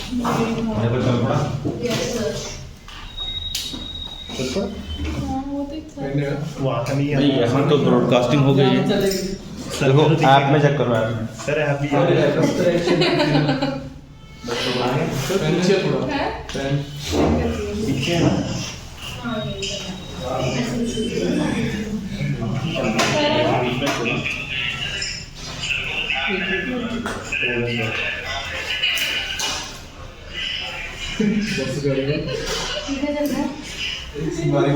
मेरे को चल पड़ा वहाँ का नहीं नहीं, यहाँ तो ब्रॉडकास्टिंग हो गई है। देखो ऐप में चेक करो, ऐप में सर ऐप भी नीचे थोड़ा पीछे है ना। बस करेंगे हमारी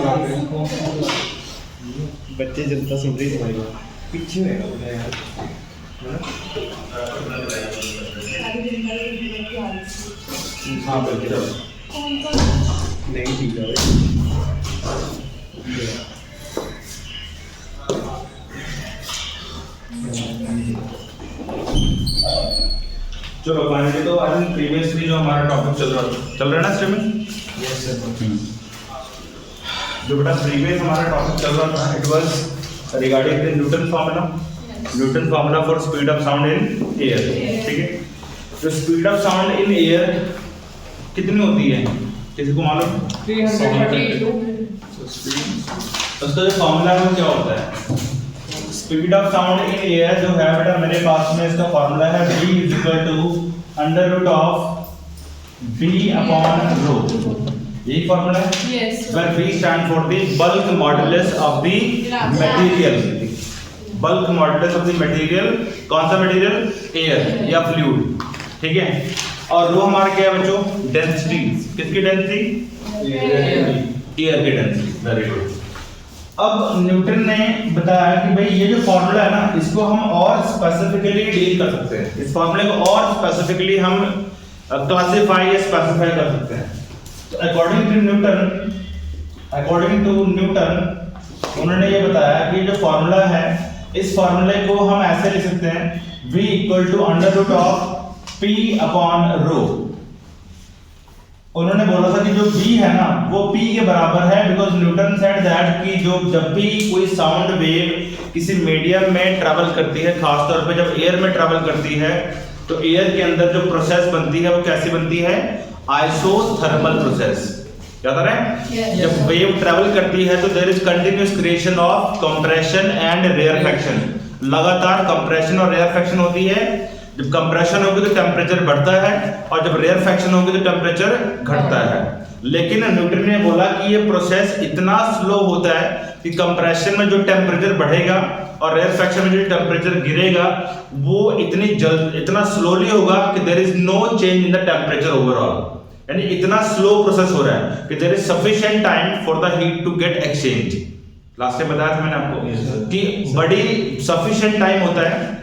बच्चे जनता सुन रही तुम्हारी बात। पीछे है यार, हाँ बिल्कुल। नहीं ठीक है चलो फाइनली तो आज प्रीवियसली जो हमारा टॉपिक चल रहा है ना स्ट्रीमिंग, यस सर। जो बेटा प्रीवियस हमारा टॉपिक चल रहा था, it was regarding the Newton formula for speed of sound in air. ठीक है, जो speed of sound in air कितनी होती है, किसी को मालूम? 332 उसका जो फार्मूला है वो क्या होता है? Speed of sound in air जो है बेटा मेरे पास में इसका फार्मूला है v is equal to under root of b upon rho. यही फार्मूला है। Yes. where v stand for the bulk modulus of the material। bulk modulus of the material, कौन सा मटेरियल? एयर या फ्लूइड। ठीक है, और रो हमारा क्या है बच्चों? डेंसिटी। किसकी डेंसिटी? एयर की डेंसिटी। Very good. अब न्यूटन ने बताया कि भाई ये जो फार्मूला है ना, इसको हम और स्पेसिफिकली डील कर सकते हैं। इस फार्मूले को और स्पेसिफिकली हम क्लासिफाई या स्पेसिफाई कर सकते हैं। तो अकॉर्डिंग टू न्यूटन उन्होंने ये बताया कि जो फार्मूला है, इस फार्मूले को हम ऐसे लिख सकते हैं v equal to under root of p upon rho. उन्होंने बोला था कि जो v है ना वो p के बराबर है, बिकॉज न्यूटन सेड दैट कि जो जब भी कोई साउंड वेव किसी मीडियम में ट्रैवल करती है, खास तौर पे जब एयर में ट्रैवल करती है, तो एयर के अंदर जो प्रोसेस बनती है वो कैसी बनती है? Isothermal process. क्या कर रहे हैं? जब वेव ट्रैवल करती है तो there is continuous creation of compression and rarefaction. लगातार कंप्रेशन और रेयरफैक्शन होती है। जब कंप्रेशन होगी तो टेम्परेचर बढ़ता है, और जब रेयरफैक्शन होगी तो टेम्परेचर घटता है। लेकिन न्यूटन ने बोला कि ये प्रोसेस इतना स्लो होता है कि कंप्रेशन में जो टेम्परेचर बढ़ेगा और रेयरफैक्शन में जो टेम्परेचर गिरेगा वो इतना स्लोली होगा कि there is no change in the temperature overall. यानी इतना स्लो प्रोसेस हो रहा है कि there is sufficient time for the heat to get exchange. Last time बताया था मैंने आपको कि बड़ी सफिशिएंट टाइम होता है।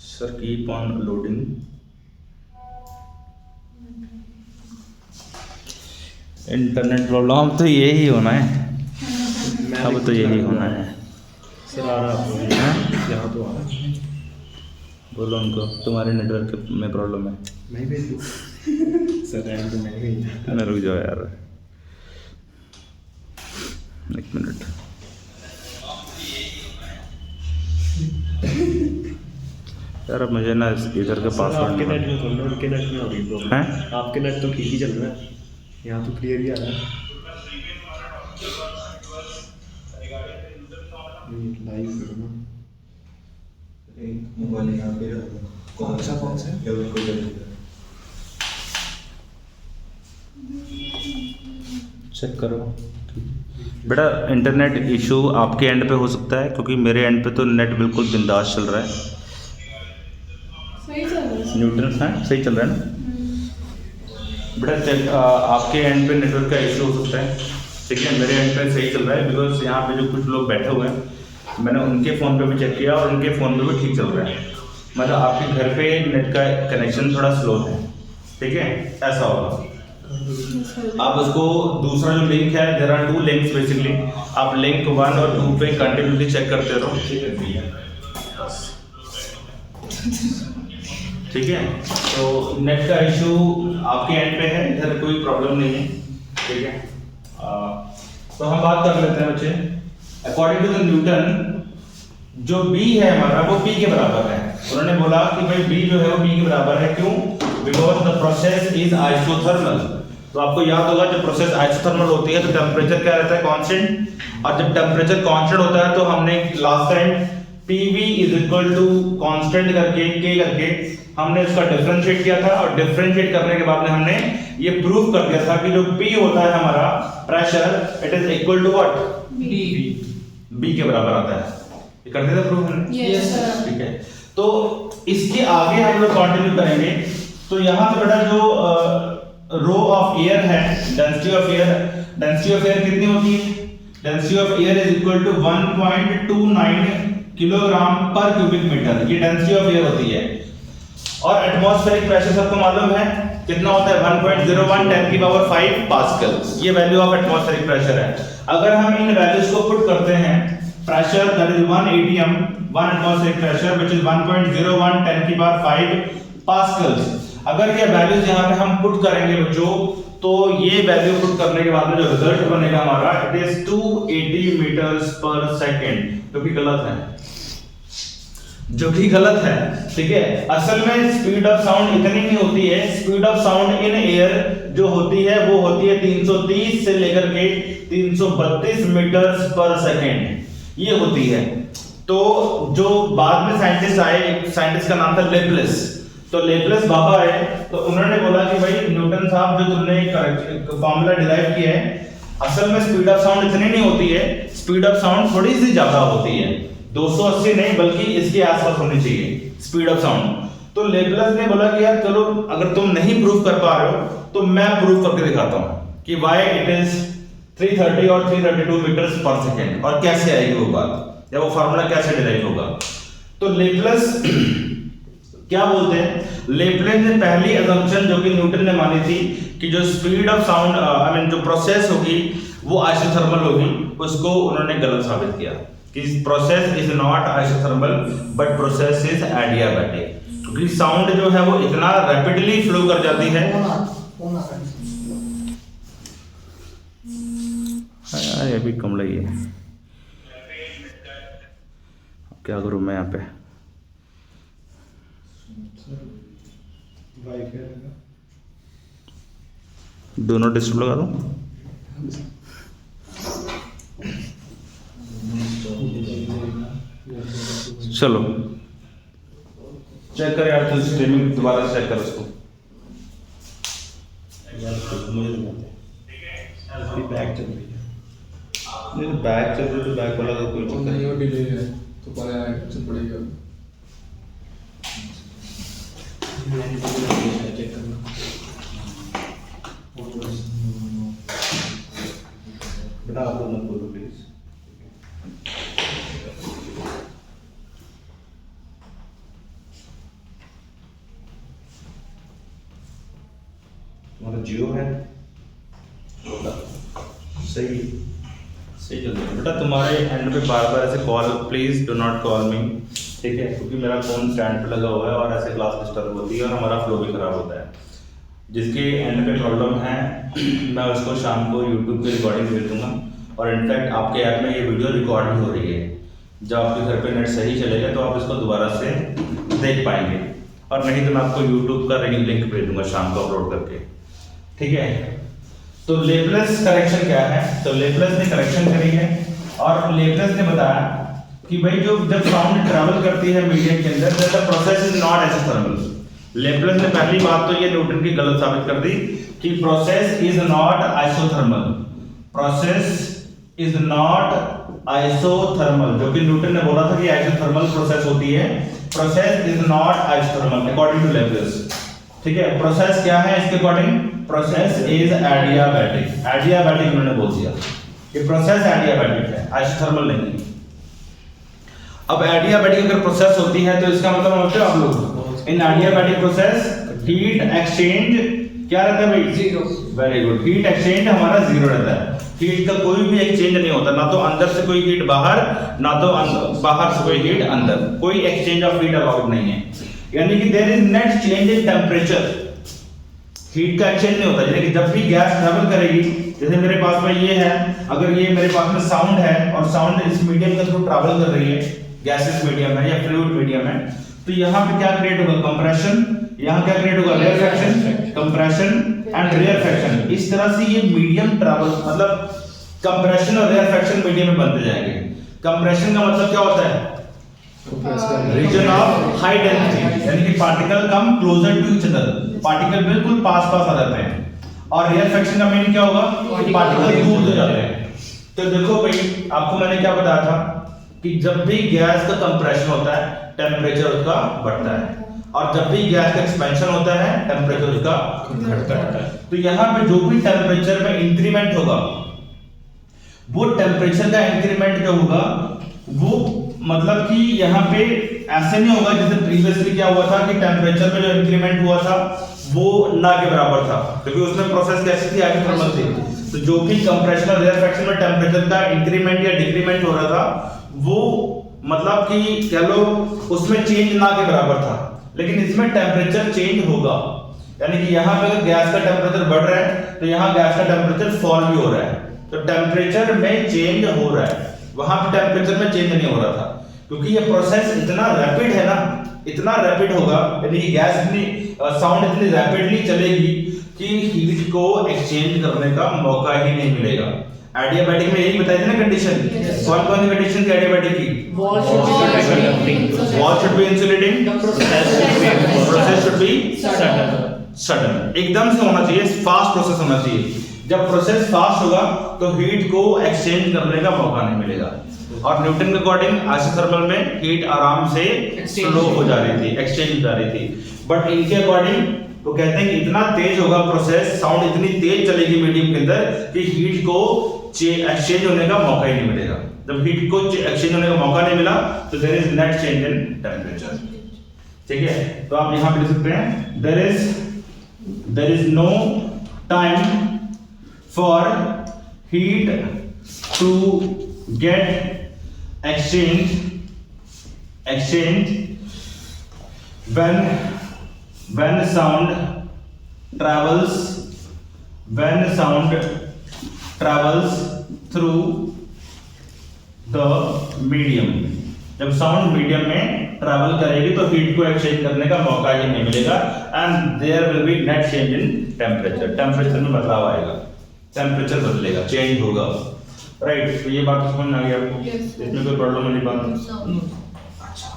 Sir keep on loading. Internet problem तो यही होना है, अब तो यही होना है। सर आ रहा है यहाँ तो आ रहा है। बोलो उनको तुम्हारे नेटवर्क में प्रॉब्लम है। मैं भेज दूँ सर? रैम तो मैं भेज। अरे रुक जाओ यार, एक मिनट। यार अब मुझे ना इधर के सर पासवर्ड आपके नेट में थोड़ा, उनके नेट में हो रही प्रॉब्लम हैं? आपके नेट तो ठीक ही चल रहा है, यहाँ तो क्लियर ही आ रहा है। लाइव करो ना। मोबाइल यहाँ पे कौन सा चेक करो बेटा। इंटरनेट इशू आपके एंड पे हो सकता है, क्योंकि मेरे एंड पे तो नेट बिल्कुल बिंदास चल रहा है। सही चल रहा है। न्यूट्रल है, सही चल रहा है ना बेटा? चेक, आपके एंड पे नेटवर्क का इशू हो सकता है। ठीक है, मेरे एंड पे सही चल रहा है, बिकॉज यहाँ पे जो कुछ लोग बैठे हुए हैं, मैंने उनके फ़ोन पे भी चेक किया और उनके फ़ोन पे भी ठीक चल रहा है। मतलब आपके घर पे नेट का कनेक्शन थोड़ा स्लो है। ठीक है, ऐसा होगा। आप उसको दूसरा जो लिंक है, देयर आर 2 लिंक्स बेसिकली, आप लिंक 1 और 2 पे कंटिन्यूसली चेक करते रहो। ठीक है, तो नेट का इशू आपके एंड पे है, इधर कोई प्रॉब्लम नहीं है। ठीक है, तो हम बात कर लेते हैं बच्चे। अकॉर्डिंग टू द न्यूटन जो b है हमारा वो p के बराबर है। उन्होंने बोला कि भाई बी जो है वो बी के बराबर है, क्यों? Because the process is isothermal. तो आपको याद होगा जब प्रोसेस आइसोथर्मल होती है तो टेम्परेचर क्या रहता है? कांस्टेंट। और जब टेम्परेचर कांस्टेंट होता है तो हमने last time PV is equal to constant करके K करके हमने उसका डिफरेंशिएट किया था, और डिफरेंशिएट करने के बाद में हमने ये प्रूव कर दिया था कि जो P होता है हमारा pressure, it is equal to what? B के बराबर आता है। ये कर दिया था प्रूफ हमने? Yes sir. ठीक है, तो इसके आगे हम लोग कंटिन्यू करेंगे। तो यहाँ पे बेटा जो रो ऑफ एयर है, डेंसिटी ऑफ एयर कितनी होती है? Density of air is equal to 1.29 kilogram पर क्यूबिक मीटर, ये डेंसिटी ऑफ एयर होती है। और एटमॉस्फेरिक प्रेशर सबको मालूम है कितना होता है? 1.01 10 की पावर 5 पास्कल, ये वैल्यू ऑफ एटमॉस्फेरिक प्रेशर है। अगर हम इन वैल्यूज को पुट करते हैं, pressure that is 1 atm, 1 atmospheric pressure which is 1.01 10 की पावर 5 पास्कल्स, अगर ये वैल्यूज यहाँ पे हम पुट करेंगे बच्चों, तो ये वैल्यू पुट करने के बाद में जो रिजल्ट बनेगा हमारा, इट इज 280 मीटर्स पर सेकंड, जो कि गलत है, ठीक है। असल में स्पीड ऑफ साउंड इतनी नहीं होती है। Speed of sound in air जो होती है वो होती है 330 से लेकर के 332 मीटर्स पर सेकंड, ये होती है। तो जो बाद में साइंटिस्ट आए, एक साइंटिस्ट का नाम था लेप्लेस, तो लेप्लेस बाबा आए तो उन्होंने बोला कि भाई न्यूटन साहब जो तुमने एक फार्मूला डिराइव किया है, असल में स्पीड ऑफ साउंड इतनी नहीं होती है, स्पीड ऑफ साउंड थोड़ी सी ज्यादा होती है, 280 नहीं बल्कि इसके आसपास होनी चाहिए स्पीड ऑफ साउंड। तो लेप्लेस ने बोला कि यार चलो अगर तुम नहीं प्रूव कर पा रहे हो तो मैं प्रूव करके दिखाता हूं कि व्हाई इट इज 330 और 332 मीटर्स पर सेकंड, और कैसे आएगी वो बात, या वो फार्मूला कैसे डिराइव होगा। तो लेप्लेस क्या बोलते हैं? लेप्लेस ने पहली असम्पशन जो कि न्यूटन ने मानी थी कि जो speed of sound I mean जो प्रोसेस होगी वो आइसोथर्मल होगी, उसको उन्होंने गलत साबित किया कि process is not isothermal but process is adiabatic, क्योंकि साउंड जो है वो इतना रैपिडली फ्लो कर जाती है। ये भी कम लगी है, क्या करूं मैं यहाँ पे? दोनों डिस्प्ले लगा दूं? चलो चेक कर यार, तो स्ट्रीमिंग दोबारा चेक कर उसको। बैक चल रही है, नहीं बैक चल रही तो बैक वाला तो कोई वो चक्कर नहीं, नहीं। वो डिले है तो पहले चल पड़ेगा। चेक करना। बेटा आप लोग मत बोलो प्लीज। तुम्हारा जियो है सही सही चल रहा है बेटा। तुम्हारे एंड पे बार बार ऐसे call, please do not call मी, ठीक है, क्योंकि मेरा फोन स्टैंड पे लगा हुआ है और ऐसे क्लास डिस्टर्ब होती है और हमारा फ्लो भी खराब होता है। जिसके एंड पे प्रॉब्लम है मैं उसको शाम को यूट्यूब पे रिकॉर्डिंग भेज दूंगा, और इनफैक्ट आपके ऐप में ये वीडियो रिकॉर्ड भी हो रही है। जब आपके घर पे नेट सही चलेगा तो आप इसको दोबारा से देख पाएंगे, और नहीं तो मैं आपको यूट्यूब का लिंक भेज दूंगा शाम को अपलोड करके, ठीक है। तो लेप्लेस करेक्शन क्या है? तो लेप्लेस ने करेक्शन करी है, और लेप्लेस ने बताया कि भाई जो जब साउंड ट्रैवल करती है मीडियम के अंदर, the process is not isothermal. Laplace ने पहली बात तो ये न्यूटन की गलत साबित कर दी कि process is not isothermal, process is not isothermal, जो कि न्यूटन ने बोला था कि आइसोथर्मल प्रोसेस होती है, process is not isothermal according to Laplace, ठीक है। प्रोसेस क्या है इसके according? Process is adiabatic, adiabatic उन्होंने बोल दिया कि प्रोसेस एडियाबैटिक है, आइसोथर्मल नहीं है। अब एडियाबैटिक अगर प्रोसेस होती है तो इसका मतलब होता है आप लोग इन एडियाबैटिक प्रोसेस हीट एक्सचेंज क्या रहता है भाई? Zero. Very good, heat exchange हमारा जीरो रहता है। हीट का कोई भी एक्सचेंज नहीं होता, ना तो अंदर से कोई हीट बाहर, ना तो बाहर से कोई हीट अंदर, कोई एक्सचेंज ऑफ हीट अलाउड नहीं है। यानी कि there is net change in temperature, heat का एक्सचेंज नहीं होता। यानी कि जब भी गैस ट्रैवल करेगी, जैसे मेरे पास में ये है, अगर ये मेरे पास में साउंड है और साउंड इस मीडियम के थ्रू ट्रैवल कर रही है, गैसेस मीडियम है या फ्लूइड मीडियम है, तो यहाँ पे क्या क्रिएट होगा, कंप्रेशन, यहाँ क्या क्रिएट होगा, रेयरफैक्शन, कंप्रेशन एंड रेयरफैक्शन। इस तरह से ये मीडियम ट्रैवल मतलब कंप्रेशन और रेयरफैक्शन मीडियम में बनते जाएंगे। कंप्रेशन का मतलब क्या होता है, रीजन ऑफ हाई डेंसिटी, यानी कि particle come closer to each other, particle बिल्कुल पास पास आ जाते हैं। और रेयरफैक्शन का मीनिंग क्या होगा, कि पार्टिकल दूर हो जाते हैं। तो देखो भाई, आपको मैंने क्या बताया था कि जब भी गैस का कंप्रेशन होता है टेम्परेचर उसका बढ़ता है, और जब भी गैस का एक्सपेंशन होता है टेम्परेचर उसका घटता है। तो यहाँ पे जो भी टेम्परेचर में इंक्रीमेंट होगा, वो टेम्परेचर का इंक्रीमेंट जो होगा वो मतलब कि यहाँ पे ऐसे नहीं होगा जैसे प्रीवियसली क्या हुआ था कि टेम्परेचर में जो इंक्रीमेंट हुआ था वो ना के बराबर था, क्योंकि उसमें प्रोसेस कैसी थी, आगे थर्मल थी। तो जो भी कंप्रेशन और रेयरफैक्शन में टेम्परेचर का इंक्रीमेंट या डिक्रीमेंट हो रहा था वो मतलब कि कह लो उसमें चेंज ना के बराबर था, लेकिन इसमें टेम्परेचर चेंज होगा। यानी कि यहाँ पे अगर गैस का टेम्परेचर बढ़ रहा है तो यहाँ गैस का टेम्परेचर फॉल भी हो रहा है, तो टेम्परेचर में चेंज हो रहा है, वहां पे टेम्परेचर में चेंज नहीं हो रहा था, क्योंकि ये प्रोसेस इतना रैपिड है ना, इतना रैपिड होगा, यानी कि गैस इतनी साउंड इतनी रैपिडली चलेगी कि हीट को एक्सचेंज करने का मौका ही नहीं मिलेगा। एडियाबैटिक में यही बताई थी ना कंडीशन, कौन कौन सी कंडीशन थी एडियाबैटिक की, wall should be insulating, process should be sudden, एकदम से होना चाहिए, फास्ट प्रोसेस होना चाहिए। जब प्रोसेस फास्ट होगा तो हीट को एक्सचेंज करने का मौका नहीं मिलेगा। और न्यूटन के अकॉर्डिंग आइसोथर्मल में हीट आराम से स्लो हो जा रही थी, एक्सचेंज हो जा रही थी, बट इनके अकॉर्डिंग तो कहते हैं कि इतना तेज होगा प्रोसेस, साउंड इतनी तेज चलेगी मीडियम के अंदर कि हीट को एक्सचेंज होने का मौका ही नहीं मिलेगा। जब हीट को एक्सचेंज होने का मौका नहीं मिला तो there is net change in temperature. ठीक है, तो आप यहां पे लिख सकते हैं there is no time for heat to get exchange when sound travels through the medium। जब साउंड मीडियम में ट्रैवल करेगी तो हीट को एक्सचेंज करने का मौका ही नहीं मिलेगा, and there will be net change in temperature, temperature में बदलाव आएगा, टेम्परेचर बदलेगा, चेंज होगा। राइट, तो ये बात समझ में आ गई आपको? इसमें कोई प्रॉब्लम वाली बात नहीं। अच्छा,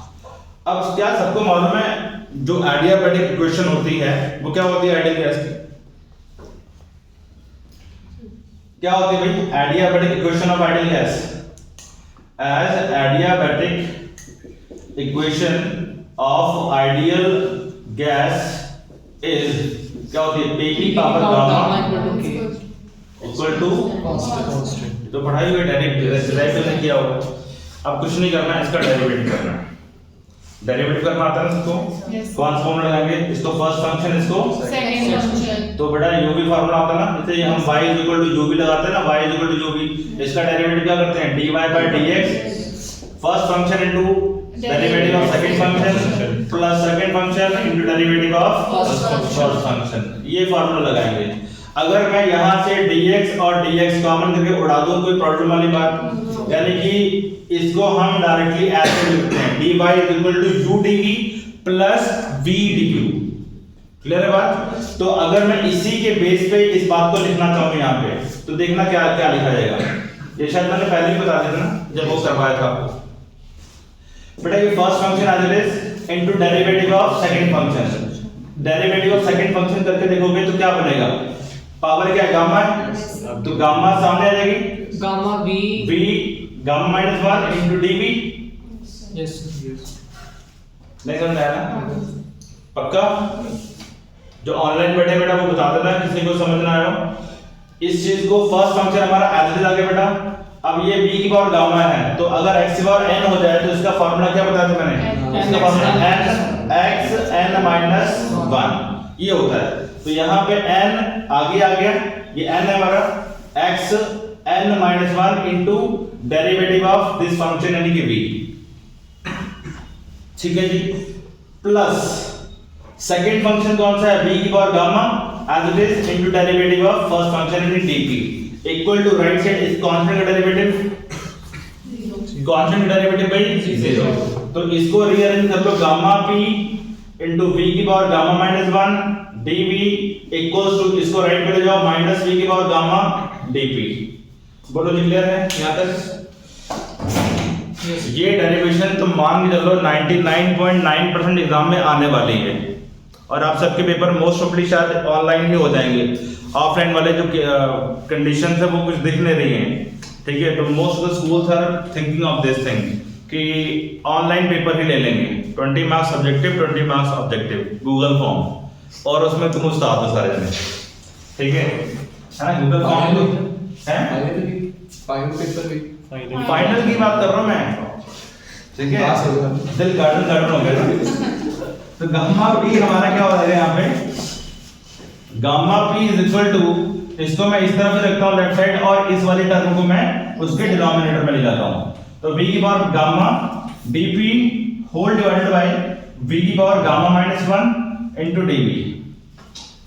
अब क्या सबको मालूम है जो एडियाबैटिक इक्वेशन होती है वो क्या होती है आइडियल गैस की? क्या होती है भाई adiabatic equation of ideal gas? As adiabatic equation of ideal gas is क्या होती है? P की power gamma equal to constant. तो पढ़ाई हुई डेरिवेटिव ने किया होगा, अब कुछ नहीं करना है, इसका डेरिवेटिव करना है। डेरिवेटिव करना आता है इसको, कौन सा फॉर्मूला लगाएंगे? इसको फर्स्ट फंक्शन, इसको सेकंड फंक्शन। तो बेटा u भी फॉर्मूला आता है ना, जैसे हम y u भी लगाते हैं ना, y u भी, इसका डेरिवेटिव क्या करते हैं? dy/dx first function into derivative of second function plus second function into derivative of first function, ये फॉर्मूला लगाएंगे। अगर मैं यहां से dx और dx कॉमन करके उड़ा दूं, कोई प्रॉब्लम वाली बात? यानी कि इसको हम डायरेक्टली ऐसे लिखते हैं dy u dv plus v dq। Clear है बात? तो अगर मैं इसी के बेस पे इस बात को लिखना चाहूं यहां पे, तो देखना क्या क्या लिखा जाएगा। ये शायद मैंने पहले ही बता दिया ना जब वो करवाया था आपको। बेटा ये फर्स्ट फंक्शन आ जाएगा into derivative of second function, derivative of second function करके देखोगे तो क्या बनेगा? पावर क्या गामा है, तो गामा सामने आ जाएगी, gamma v gamma -1 into dv। Yes नहीं समझ आया ना? पक्का? जो ऑनलाइन बैठे बेटा वो बता देना किसी को समझ ना आया। इस चीज को फर्स्ट फंक्शन हमारा एज इट इज आ गया बेटा। अब ये b की पावर गामा है, तो अगर x की पावर n हो जाए तो इसका फार्मूला क्या बताया था मैंने? इसका फार्मूला n x n - 1 ये होता है। तो यहाँ पे n आगे आ गया, ये n है हमारा, x n - 1 into derivative of this function यानी कि v। ठीक है जी, प्लस सेकंड फंक्शन कौन सा है? b की power gamma as it is into derivative of first function यानी dp equal to right side इस कांस्टेंट का derivative constant derivative by zero. तो इसको रीअरेंज कर लो, गामा पी इनटू वी की power gamma minus 1 dv equals to, इसको right में ले जाओ, माइनस वी की पावर गामा डीपी। बोलो जी क्लियर है यहां तक? ये डेरिवेशन तुम मान के चलो 99.9% एग्जाम में आने वाली है, और आप सबके पेपर मोस्ट ऑफली शायद ऑनलाइन ही हो जाएंगे। ऑफलाइन वाले जो कंडीशंस है वो कुछ दिख नहीं रही हैं, ठीक है? तो most of the schools are thinking of this thing कि ऑनलाइन पेपर ही ले लेंगे, 20 marks subjective 20 marks objective Google form, और उसमें तुम उस्ताद हो सारे जने, ठीक है ना? गूगल फॉर्म है, फाइनल पेपर भी फाइनल की बात कर रहा हूं मैं, ठीक है? दिल गार्डन हो गया ना। तो गामा पी हमारा क्या हो जाएगा यहाँ पे? Gamma P is equal to, इसको मैं इस तरफ से रखता हूँ लेफ्ट साइड, और इस वाली टर्म को मैं उसके डिनोमिनेटर में ले जाता हूँ। तो v की power gamma dp whole divided by v की power gamma minus 1 into dv,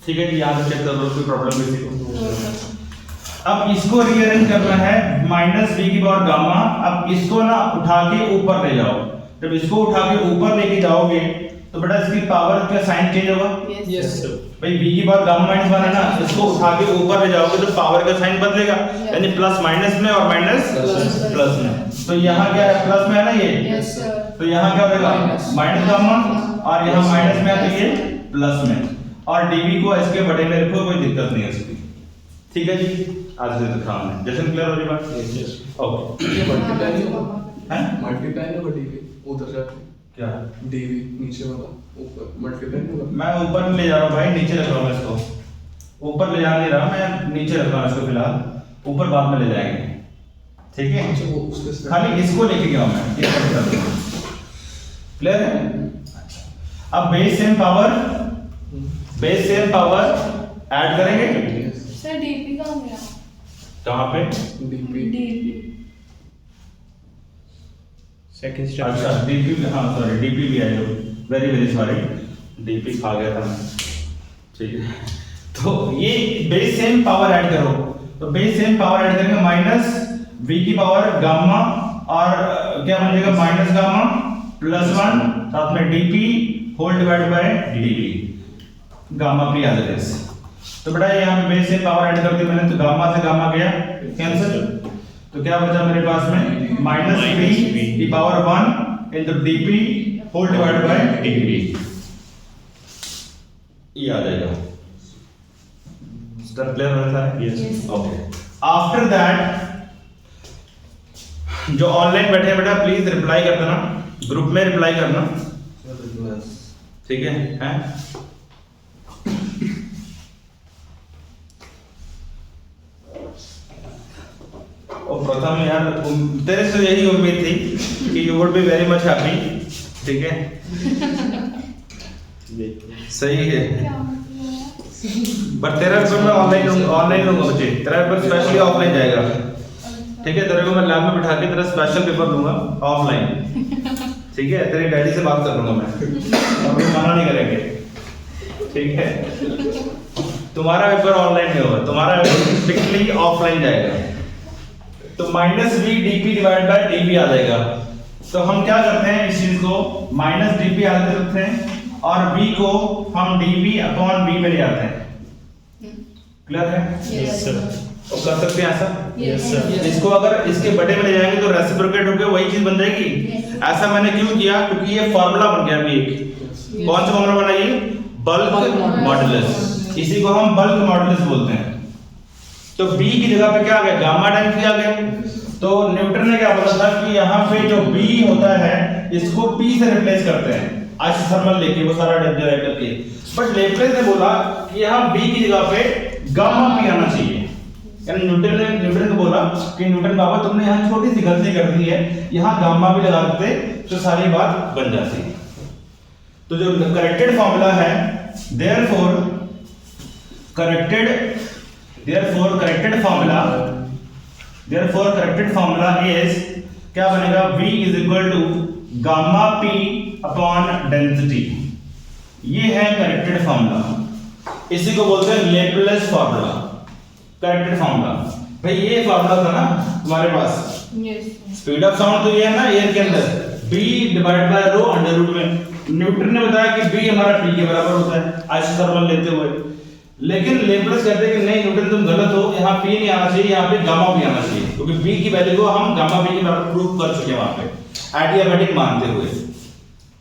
ठीक है? यहाँ से चेक कर लो कोई प्रॉब्लम किसी को। अब इसको रीअरेंज करना है, माइनस वी की पावर गामा, अब इसको ना उठा के ऊपर ले जाओ। जब इसको उठा के ऊपर लेके जाओगे तो बेटा इसकी पावर का साइन चेंज होगा। Yes sir. भाई वी की पावर गामा माइनस 1 है ना, इसको उठा के ऊपर ले जाओगे तो पावर का साइन बदलेगा, यानी प्लस माइनस में और माइनस प्लस में। तो यहाँ क्या है? प्लस में है ना ये, यस सर। तो यहाँ क्या होगा? माइनस गामा, और यहाँ माइनस में है तो ये प्लस में, और डीवी को इसके बड़े में रखो, कोई दिक्कत नहीं है इसकी, ठीक है जी? आज से तो काम है, जैसे क्लियर हो रही बात? Yes okay. ये मल्टीप्लाई नहीं होगा, हैं? मल्टीप्लाई नहीं होगा डीवी उधर जाके, क्या डीवी नीचे वाला ऊपर मल्टीप्लाई नहीं होगा। मैं ऊपर ले जा रहा हूँ भाई, नीचे रख रहा हूँ इसको, ऊपर ले जा नहीं रहा मैं, नीचे रख रहा हूँ इसको फिलहाल, ऊपर बाद में ले जाएंगे, ठीक है? अच्छा वो उसके खाली इसको लेके गया हूँ मैं, क्लियर है? अब बेस सेम पावर ऐड करेंगे। सर डीपी कहाँ गया? कहाँ पे? DP DP second step. अच्छा डीपी, हाँ सॉरी डीपी भी आया, वेरी वेरी सॉरी, डीपी खा गया था मैं, ठीक है? तो ये बेस सेम पावर ऐड करो, तो बेस सेम पावर ऐड करेंगे, माइनस v की पावर गामा, और क्या बन जाएगा? माइनस गामा प्लस 1 साथ में dp whole divided by dv, gamma p as it is. तो बेटा यहाँ पे बेस सेम पावर ऐड कर दी मैंने, तो गामा से गामा गया कैंसिल, तो क्या बचा मेरे पास में? माइनस v की power 1 into dp whole divided by dv, ये आ जाएगा। स्टेप क्लियर होता है? Yes. ओके। आफ्टर दैट जो ऑनलाइन बैठे हैं बेटा प्लीज रिप्लाई कर देना, ग्रुप में रिप्लाई करना, ठीक है? हैं? और प्रथम यार तेरे से यही उम्मीद थी कि you would be very much happy, ठीक है? सही है, बट तेरा पेपर मैं ऑनलाइन लूंगा बच्चे, तेरा पेपर स्पेशली ऑफलाइन जाएगा, ठीक है? तेरे को मैं लैब में बिठा के तेरा स्पेशल पेपर दूंगा ऑफलाइन, ठीक है? तेरे डैडी से बात कर लूंगा मैं, और वो मना नहीं करेंगे, ठीक है? तुम्हारा पेपर ऑनलाइन नहीं होगा, तुम्हारा पेपर स्ट्रिक्टली ऑफलाइन जाएगा। तो minus V dP divide by dV आ जाएगा। तो हम क्या करते हैं, इस चीज को माइनस डीपी आगे रखते हैं, और v को हम dv अपॉन v में ले आते हैं। क्लियर है? Yes sir. तो कर सकते हैं ऐसा? Yes sir. इसको अगर इसके बड़े में ले जाएंगे तो रेसिप्रोकेट होकर वही चीज बन जाएगी। ऐसा मैंने क्यों किया? क्योंकि ये फार्मूला बन गया अभी एक। कौन सा फार्मूला बना ये? Bulk modulus. इसी को हम बल्क मॉडुलस बोलते हैं। तो b की जगह पे क्या आ गया? गामा टाइम्स v आ गया। तो न्यूटन ने क्या बोला था कि यहाँ पे जो b होता है इसको p से रिप्लेस करते हैं, आइसोथर्मल लेके वो सारा डेरिवेट करके। बट लेप्लेस ने बोला कि यहाँ b की जगह पे गामा p आना चाहिए। यानी न्यूटन ने बोला कि न्यूटन बाबा तुमने यहाँ छोटी सी गलती कर दी है, यहाँ गामा भी लगा देते तो सारी बात बन जाती। तो जो करेक्टेड फार्मूला है therefore corrected formula is क्या बनेगा? V is equal to gamma p upon density। ये है करेक्टेड फार्मूला, इसी को बोलते हैं लेप्लेस फार्मूला। करेक्टेड फार्मूला भाई ये फार्मूला था ना तुम्हारे पास, यस स्पीड ऑफ साउंड तो ये है ना एयर के अंदर, b divide by rho under root में। न्यूटन ने बताया कि b हमारा p के बराबर होता है आइसोथर्मल लेते हुए, लेकिन लेबलर्स कहते हैं कि नहीं न्यूटन तुम गलत हो, यहाँ p नहीं आना चाहिए, यहाँ पे गामा भी आना चाहिए, क्योंकि b की वैल्यू को हम गामा b के बराबर प्रूव कर चुके हैं वहां पे एडियाबैटिक मानते हुए।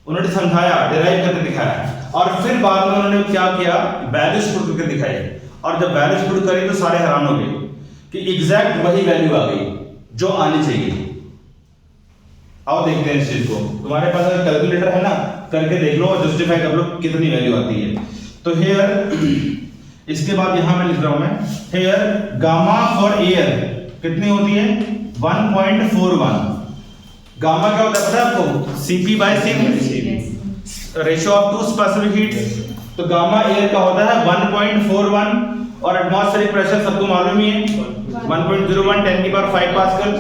उन्होंने समझाया, डिराइव करके दिखाया, और फिर बाद में उन्होंने क्या किया, वैल्यूज पुट करके दिखाई, और जब वैल्यूज पुट करी तो सारे हैरान हो गए कि एग्जैक्ट वही वैल्यू आ गई जो आनी चाहिए। आओ देखते हैं इस चीज को। तुम्हारे पास अगर कैलकुलेटर है ना, करके देख लो और जस्टिफाई कर लो कितनी वैल्यू आती है। तो हियर इसके बाद यहां मैं लिख रहा हूं मैं, हियर गामा फॉर एयर कितनी होती है 1.41। गामा क्या होता है पता है आपको, Cp by C, ratio of two specific heat. तो गामा एयर का होता है 1.41 और एटमॉस्फेरिक प्रेशर सबको मालूम ही है 1.01 10 की पावर 5 पास्कल,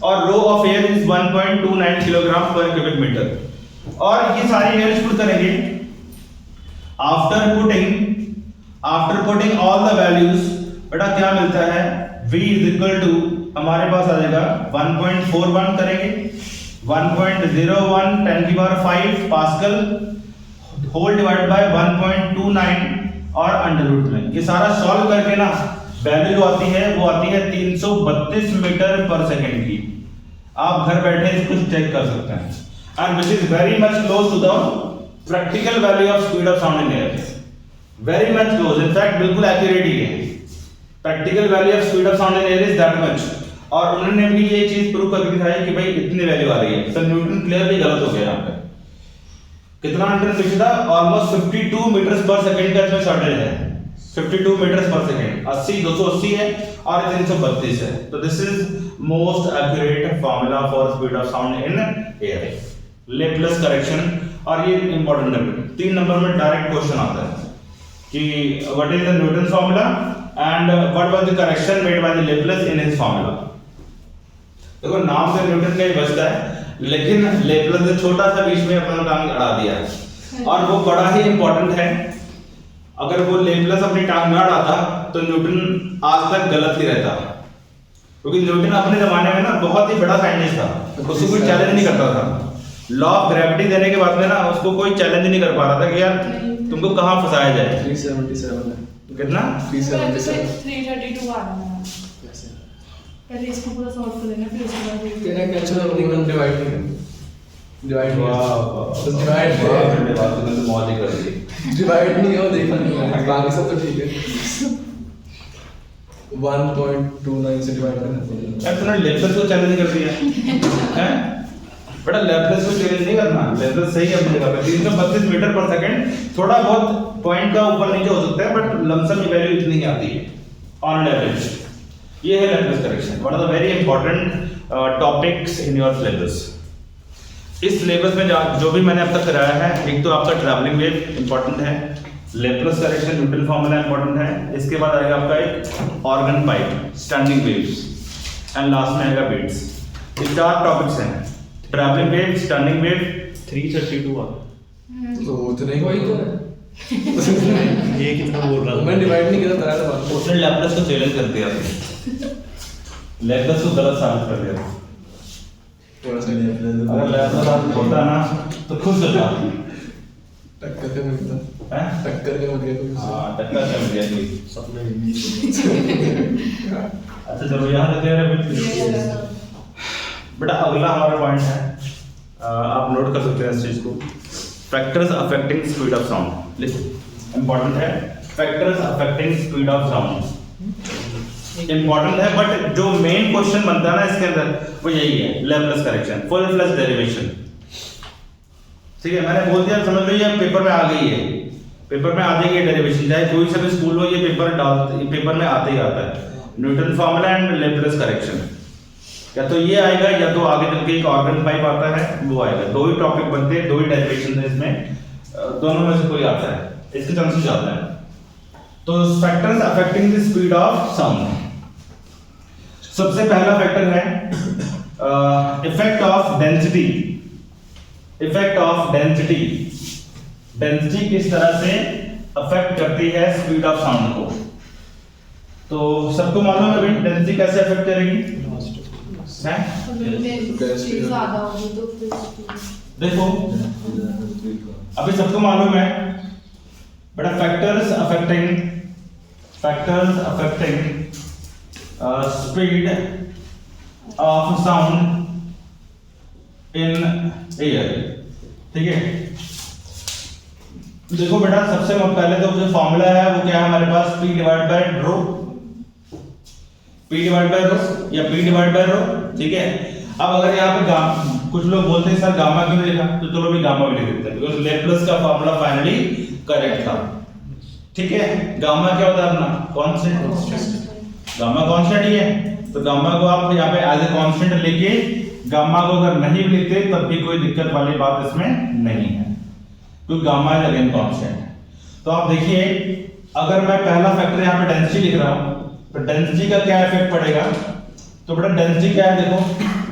और rho of air is 1.29 kilogram पर क्यूबिक मीटर। और ये सारी वैल्यूज पुट करेंगे। After putting all the values बेटा क्या मिलता है, v इज इक्वल टू हमारे पास आ जाएगा 1.41 करेंगे 1.01 10 की power 5 pascal whole divide by 1.29 और अंडर रूट में। ये सारा सॉल्व करके ना वैल्यू जो आती है वो आती है 332 मीटर पर सेकंड की। आप घर बैठे इसको चेक कर सकते हैं, and which is very much close to the practical value of speed of sound in air, very much close, in fact बिल्कुल एक्यूरेट ही है। Practical value of speed of sound in air is that much, और उन्होंने भी ये चीज prove करके दिखाई कि भाई इतनी वैल्यू आ रही है। तो न्यूटन क्लियरली गलत हो गया यहाँ पे। कितना न्यूटन पीछे था, ऑलमोस्ट 52 मीटर्स पर सेकंड का इसमें शॉर्टेज है, 52 मीटर्स पर सेकंड, 80 280 है और 332 है। तो this is most accurate formula for speed of sound in air, Laplace correction. और ये इंपॉर्टेंट है, 3 नंबर में डायरेक्ट क्वेश्चन आता है कि what is the Newton formula and what was the correction made by the Laplace in his formula. देखो नाम से न्यूटन का ही बचता है, लेकिन लेप्लेस ने छोटा सा बीच में अपना टांग अड़ा दिया है, और वो बड़ा ही इंपॉर्टेंट है। अगर वो लेप्लेस अपनी टांग ना अड़ाता तो न्यूटन आज तक गलत ही रहता, क्योंकि न्यूटन अपने जमाने में ना बहुत ही बड़ा साइंटिस्ट था, उसको कोई चैलेंज नहीं करता था। लॉ ऑफ ग्रेविटी देने के बाद में ना उसको कोई चैलेंज नहीं कर पा रहा था कि यार तुमको कहां फंसाया जाए। 377 है कितना 377 332 आ रहा है। कैसे पहले इसको पूरा सॉल्व कर लेना, फिर उसके बाद तेरा कैलकुलेटर एकदम डिवाइड नहीं है, डिवाइड नहीं वाह है, वाह बस डिवाइड है, बात तो मौज ही कर दी। डिवाइड नहीं है, वो देखा नहीं है, बाकी सब तो ठीक है। 1.29 से डिवाइड करना पड़ेगा। यार तूने लेप्लेस को चैलेंज कर दिया हैं बेटा, लेप्लेस को चैलेंज नहीं करना, लेप्लेस सही है अपनी जगह पे। 332 मीटर पर सेकंड, थोड़ा बहुत पॉइंट का ऊपर नीचे हो सकता है, बट लमसम की वैल्यू इतनी ही आती है ऑन एन एवरेज। ये है Laplace correction, one of the very important topics in your syllabus. इस सिलेबस में जो भी मैंने अब तक कराया है, एक तो आपका ट्रैवलिंग वेव इंपॉर्टेंट है, Laplace correction Newton formula important है, इसके बाद आएगा आपका एक organ pipe, standing waves, and last में आएगा बीट्स। ये 4 टॉपिक्स हैं, ट्रैवलिंग वेव, स्टैंडिंग वेव, 332 आ तो उतने ही वही तो है। ये कितना बोल रहा मैं था? डिवाइड नहीं किया था बात। उसने लेप्लेस को चैलेंज कर दिया, लेप्लेस को गलत साबित कर दिया। थोड़ा सा अगर लेप्लेस होता ना तो खुश होता टक्कर के मिल गया, हैं। टक्कर के मिल गया। हाँ टक्कर से मिल गया जी। सपने में अच्छा चलो यहाँ तक क्लियर है बेटा। अगला हमारा पॉइंट है, आप नोट कर सकते हैं इस चीज को, factors affecting speed of sound. List important है, factors affecting speed of sound important है, बट जो मेन क्वेश्चन बनता है ना इसके अंदर वो यही है, Laplace correction, full flash derivation. ठीक है, मैंने बोल दिया, समझ लो ये पेपर में आ गई है, पेपर में आ जाएगी डेरिवेशन, चाहे कोई सा भी स्कूल हो, ये पेपर में आते ही आता है, Newton formula and Laplace correction. या तो ये आएगा या तो आगे चल के एक ऑर्गन पाइप आता है वो आएगा। 2 ही टॉपिक बनते हैं, 2 ही डेरिवेशन है इसमें, दोनों में से कोई आता है, इसके चांसेस ज्यादा है। तो factors affecting the speed of sound, सबसे पहला फैक्टर है effect of density. Effect of density, density किस तरह से अफेक्ट करती है स्पीड ऑफ साउंड को। तो सबको मालूम है भाई डेंसिटी कैसे अफेक्ट करेगी, है? अगर मैं चीज ज्यादा होगी तो फिर देखो अभी सबको मालूम है बेटा factors affecting speed of sound in air, ठीक है। देखो बेटा सबसे पहले तो जो फॉर्मूला है वो क्या है हमारे पास, P divide by rho, P divide by rho या P डिवाइड बाय रो, ठीक है। अब अगर यहाँ पे कुछ लोग बोलते हैं सर गामा क्यों नहीं लिखा, तो चलो भी गामा भी लिख देते हैं, बिकॉज़ लेप्लेस का फॉर्मूला फाइनली करेक्ट था, ठीक है। गामा क्या होता है अपना कांस्टेंट, गामा कांस्टेंट ही है, तो गामा को आप यहाँ पे एज ए कांस्टेंट लेके गामा को अगर नहीं भी लिखते तब भी कोई दिक्कत वाली बात इसमें नहीं है, तो गामा इज अगेन कांस्टेंट। तो आप देखिए अगर मैं पहला फैक्टर यहाँ पे डेंसिटी लिख रहा हूँ तो डेंसिटी का क्या इफेक्ट पड़ेगा, तो बेटा डेंसिटी क्या है देखो,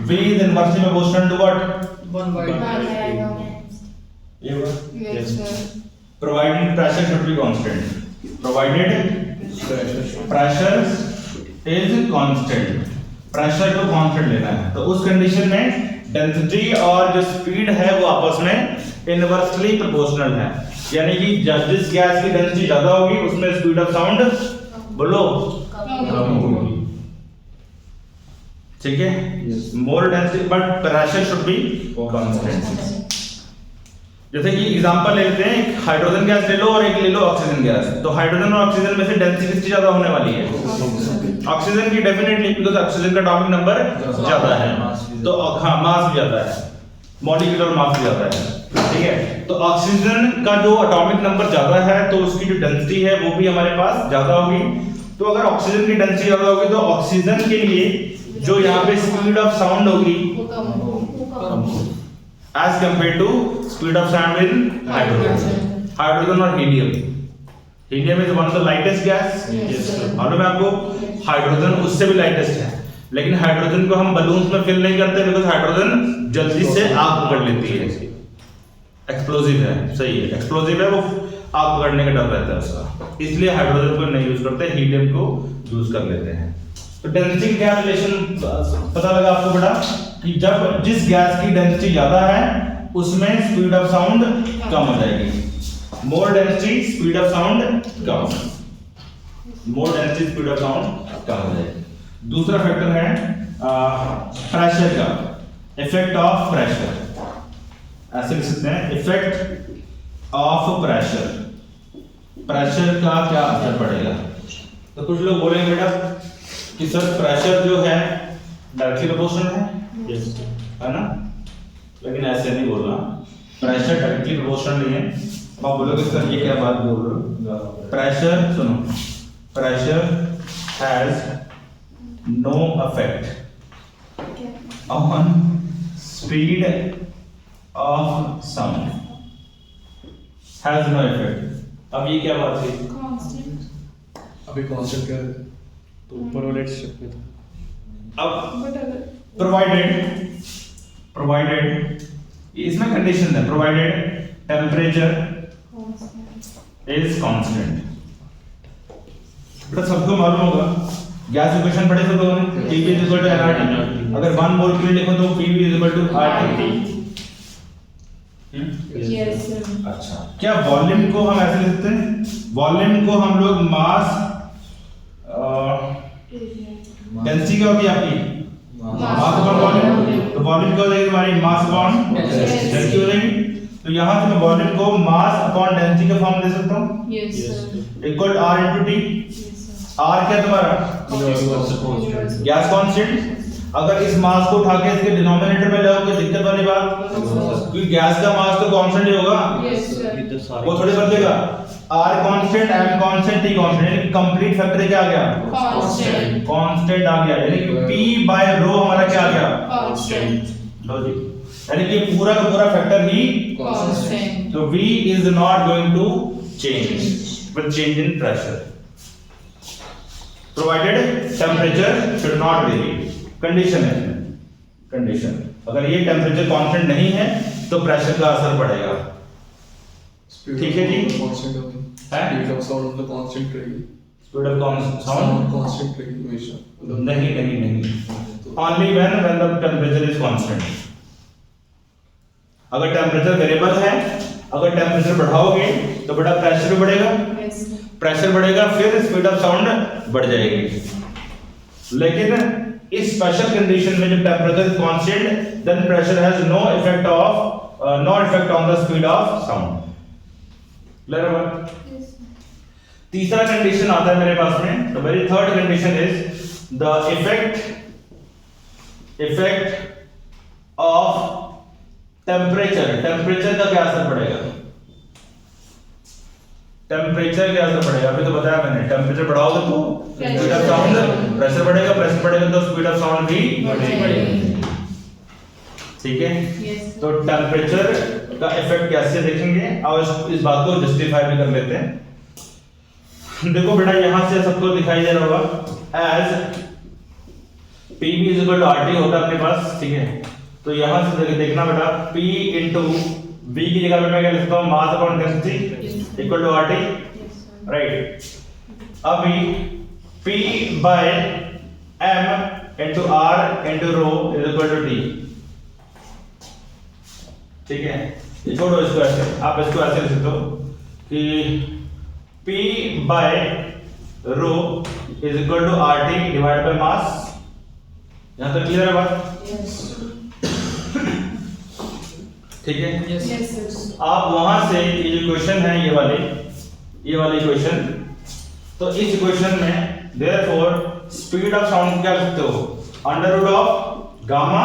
V is inversely proportional to what, 1/2 ये हुआ, yes sir provided pressure should be constant, provided pressure is constant, pressure को कांस्टेंट लेना है, तो उस कंडीशन में डेंसिटी और जो स्पीड है वो आपस में इनवर्सली प्रोपोर्शनल है, यानी कि जिस गैस की डेंसिटी ज्यादा होगी उसमें स्पीड ऑफ साउंड बोलो कम होगी, ठीक है। More density but pressure should be constant. जैसे कि एग्जांपल ले लेते हैं, एक हाइड्रोजन गैस ले लो और एक ले लो ऑक्सीजन गैस, तो हाइड्रोजन और ऑक्सीजन में से डेंसिटी किसकी ज्यादा होने वाली है, ऑक्सीजन की डेफिनेटली, बिकॉज़ ऑक्सीजन का एटॉमिक नंबर ज्यादा है, तो हाँ मास भी ज्यादा है, मॉलिक्यूलर मास भी ज्यादा है, ठीक है। तो ऑक्सीजन का जो एटॉमिक नंबर ज्यादा है तो उसकी जो डेंसिटी है वो भी हमारे पास ज्यादा होगी, तो अगर ऑक्सीजन की डेंसिटी ज्यादा होगी तो ऑक्सीजन के लिए जो यहाँ पे स्पीड ऑफ साउंड होगी as compare to speed of sound in hydrogen, hydrogen और helium, helium is one of the lightest gas, मालूम है आपको, हाइड्रोजन उससे भी लाइटेस्ट है, लेकिन हाइड्रोजन को हम बलून्स में फिल नहीं करते बिकॉज़ हाइड्रोजन जल्दी से आग पकड़ लेती है, एक्सप्लोसिव है, सही है, एक्सप्लोसिव है, वो आग पकड़ने का डर रहता है उसका, इसलिए हाइड्रोजन को नहीं यूज करते, हीलियम को यूज कर लेते हैं। तो डेंसिटी क्या रिलेशन पता लगा आपको बेटा, कि जब जिस गैस की डेंसिटी ज्यादा है उसमें स्पीड ऑफ साउंड कम हो जाएगी, more density speed of sound कम, more density speed of sound कम हो जाएगी। दूसरा फैक्टर है प्रेशर का, इफेक्ट ऑफ प्रेशर, ऐसे लिख सकते हैं इफेक्ट ऑफ प्रेशर, प्रेशर का क्या असर पड़ेगा। तो कुछ लोग बोलेंगे बेटा कि सर प्रेशर जो है डायरेक्टली प्रोपोर्शनल है ना, लेकिन ऐसे नहीं बोलना, प्रेशर डायरेक्टली प्रोपोर्शनल नहीं है। आप बोलोगे सर ये क्या बात बोल रहे हो, प्रेशर सुनो, pressure has no effect on speed of sound, has no effect. अब ये क्या बात थी, कांस्टेंट, अभी कांस्टेंट क्या है, तो ऊपर वाले स्टेप में था, अब बट अगर प्रोवाइडेड इसमें कंडीशन है, प्रोवाइडेड टेम्परेचर इज कांस्टेंट। बेटा सबको मालूम होगा गैस इक्वेशन पढ़े सब लोगों ने, Pv is equal to nRT, अगर 1 मोल के लिए लिखो तो Pv is equal to RT। Yes sir, अच्छा, क्या वॉल्यूम को हम ऐसे लिखते हैं, वॉल्यूम को हम लोग मास, डेंसिटी क्या होगी आपकी, मास अपॉन वॉल्यूम, तो वॉल्यूम क्या हो जाएगी हमारी, मास अपॉन डेंसिटी हो जाएगी। तो यहाँ से मैं वॉल्यूम को मास अपॉन डेंसिटी का फॉर्म दे सकता हूँ, yes sir, equal R into T। R क्या तुम्हारा, गैस कांस्टेंट, अगर इस मास को उठा के इसके डिनोमिनेटर में लाओगे दिक्कत वाली बात, क्योंकि गैस का मास तो कांस्टेंट ही होगा, यस सर, वो थोड़ी बदलेगा, R constant, M constant, T constant, यानी कंप्लीट फैक्टर क्या आ गया, कांस्टेंट, कांस्टेंट आ गया, यानी कि P बाय रो हमारा क्या आ गया, कांस्टेंट, लो जी, यानी कि पूरा का पूरा फैक्टर ही कांस्टेंट, तो V is not going to change with change in pressure, provided temperature should not vary, condition है, कंडीशन, अगर ये टेम्परेचर कांस्टेंट नहीं है तो प्रेशर का असर पड़ेगा, ठीक है जी, कांस्टेंट होगी, स्पीड ऑफ साउंड मतलब कांस्टेंट रहेगी, स्पीड ऑफ साउंड कांस्टेंट रहेगी हमेशा, नहीं नहीं नहीं, only when the temperature is constant. अगर टेम्परेचर वेरिएबल है, अगर टेम्परेचर बढ़ाओगे तो बड़ा प्रेशर भी बढ़ेगा, प्रेशर बढ़ेगा फिर स्पीड ऑफ साउंड बढ़ जाएगी। लेकिन इस स्पेशल कंडीशन में जब temperature constant then pressure has no effect on the speed of sound. Clear है? तीसरा कंडीशन आता है मेरे पास में, the very third condition is the effect of temperature. Temperature का क्या असर पड़ेगा? टेम्परेचर क्या असर पड़ेगा? अभी तो बताया मैंने, टेम्परेचर बढ़ाओगे तो स्पीड ऑफ साउंड, प्रेशर बढ़ेगा, प्रेशर बढ़ेगा तो स्पीड ऑफ साउंड भी बढ़ेगी। ठीक है? तो टेम्परेचर का इफेक्ट कैसे देखेंगे, और इस बात को जस्टिफाई भी कर लेते हैं। देखो बेटा, यहां से सबको दिखाई दे रहा होगा as PV is equal to RT होता है अपने पास। ठीक है, तो यहां से देखना बेटा, P इंटू V की जगह पे मैं क्या लिखता हूं, mass upon density equal to RT, right. अभी P by M into R into rho is equal to T। ठीक है, ये छोड़ो इसको, ऐसे आप इसको ऐसे लिख सकते हो कि P by rho is equal to RT divide by mass. यहां तक क्लियर है बात? ठीक है, आप वहां से ये जो इक्वेशन है, ये वाली इक्वेशन, तो इस इक्वेशन में देयरफॉर स्पीड ऑफ साउंड क्या लिखते हो, under root of gamma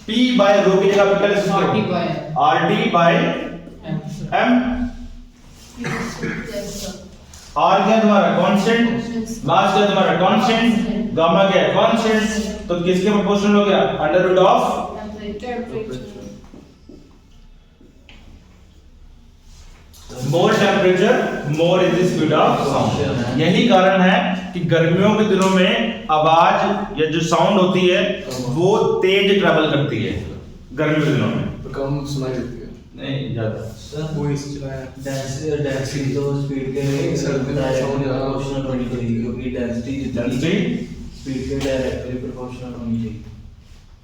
P by rho की जगह पे क्या लिख सकते हो, RT बाय M। R क्या है तुम्हारा, कांस्टेंट, मास क्या है तुम्हारा, कांस्टेंट, गामा क्या है, कांस्टेंट, तो किसके प्रोपोर्शनल हो गया, under root of more temperature more is the speed of sound. यही कारण है कि गर्मियों के दिनों में आवाज या जो साउंड होती है वो तेज ट्रैवल करती है गर्मियों के दिनों में, तो कम सुनाई देती है, नहीं ज्यादा। वो इस चलाया डेंसिटी तो स्पीड के सर्दी में साउंड ज्यादा प्रोपोर्शनल होनी चाहिए, क्योंकि डेंसिटी जितनी स्पीड के डायरेक्टली प्रोपोर्शनल होनी चाहिए,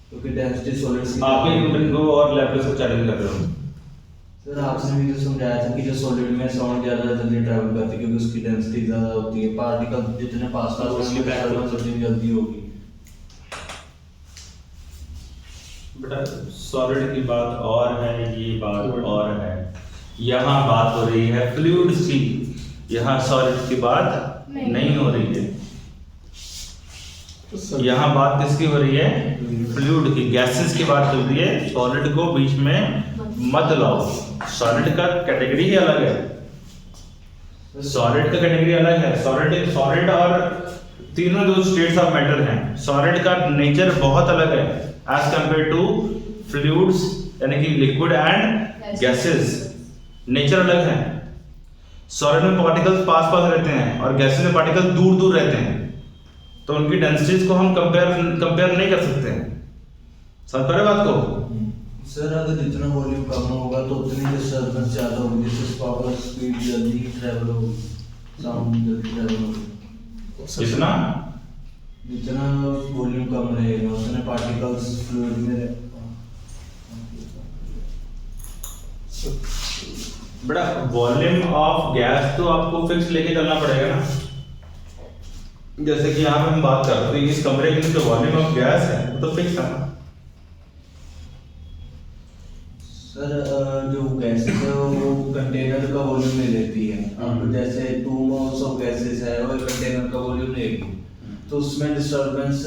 क्योंकि डेंसिटी सॉलिड आप ही न्यूटन को और लैपटॉप से चैलेंज कर रहे हो। सर आपने भी तो समझाया था कि जो सॉलिड में साउंड ज्यादा जल्दी ट्रैवल करती है, क्योंकि उसकी डेंसिटी ज्यादा होती है, पार्टिकल जितने पास पास होंगे ट्रैवल उतनी जल्दी होगी। बेटा सॉलिड की बात और है, ये बात और है, यहाँ बात हो रही है फ्लूइड्स की, यहाँ सॉलिड की बात नहीं हो रही है। यहाँ बात किसकी हो रही है, फ्लूइड की, गैसेस की बात चल रही है। सॉलिड को बीच में मत लाओ, सॉलिड का कैटेगरी ही अलग है, सॉलिड का कैटेगरी अलग है। सॉलिड और तीनों जो स्टेट्स ऑफ मैटर हैं, सॉलिड का नेचर बहुत अलग है एज कंपेयर टू फ्लूइड्स, यानी कि लिक्विड एंड गैसेस, नेचर अलग है। सॉलिड में पार्टिकल्स पास पास रहते हैं और गैसेस में पार्टिकल दूर दूर रहते हैं, तो उनकी डेंसिटीज को हम कंपेयर नहीं कर सकते हैं। समझ पा रहे बात को? सर अगर जितना वॉल्यूम कम होगा तो उतनी डिस्टर्बेंस ज्यादा होगी, जिससे पावर स्पीड जल्दी ट्रैवल होगी, साउंड जल्दी ट्रैवल होगी। जितना वॉल्यूम कम रहेगा उतने पार्टिकल्स फ्लूइड में बड़ा वॉल्यूम ऑफ गैस तो आपको फिक्स लेके चलना पड़ेगा ना। जैसे कि यहाँ पे हम बात कर रहे हैं, इस कमरे के जो वॉल्यूम ऑफ गैस है वो तो फिक्स है ना। सर जो गैसेस है वो कंटेनर का वॉल्यूम ले लेती है। अब जैसे 2 मोल्स ऑफ गैसेस है और कंटेनर का वॉल्यूम लेगी, तो उसमें डिस्टर्बेंस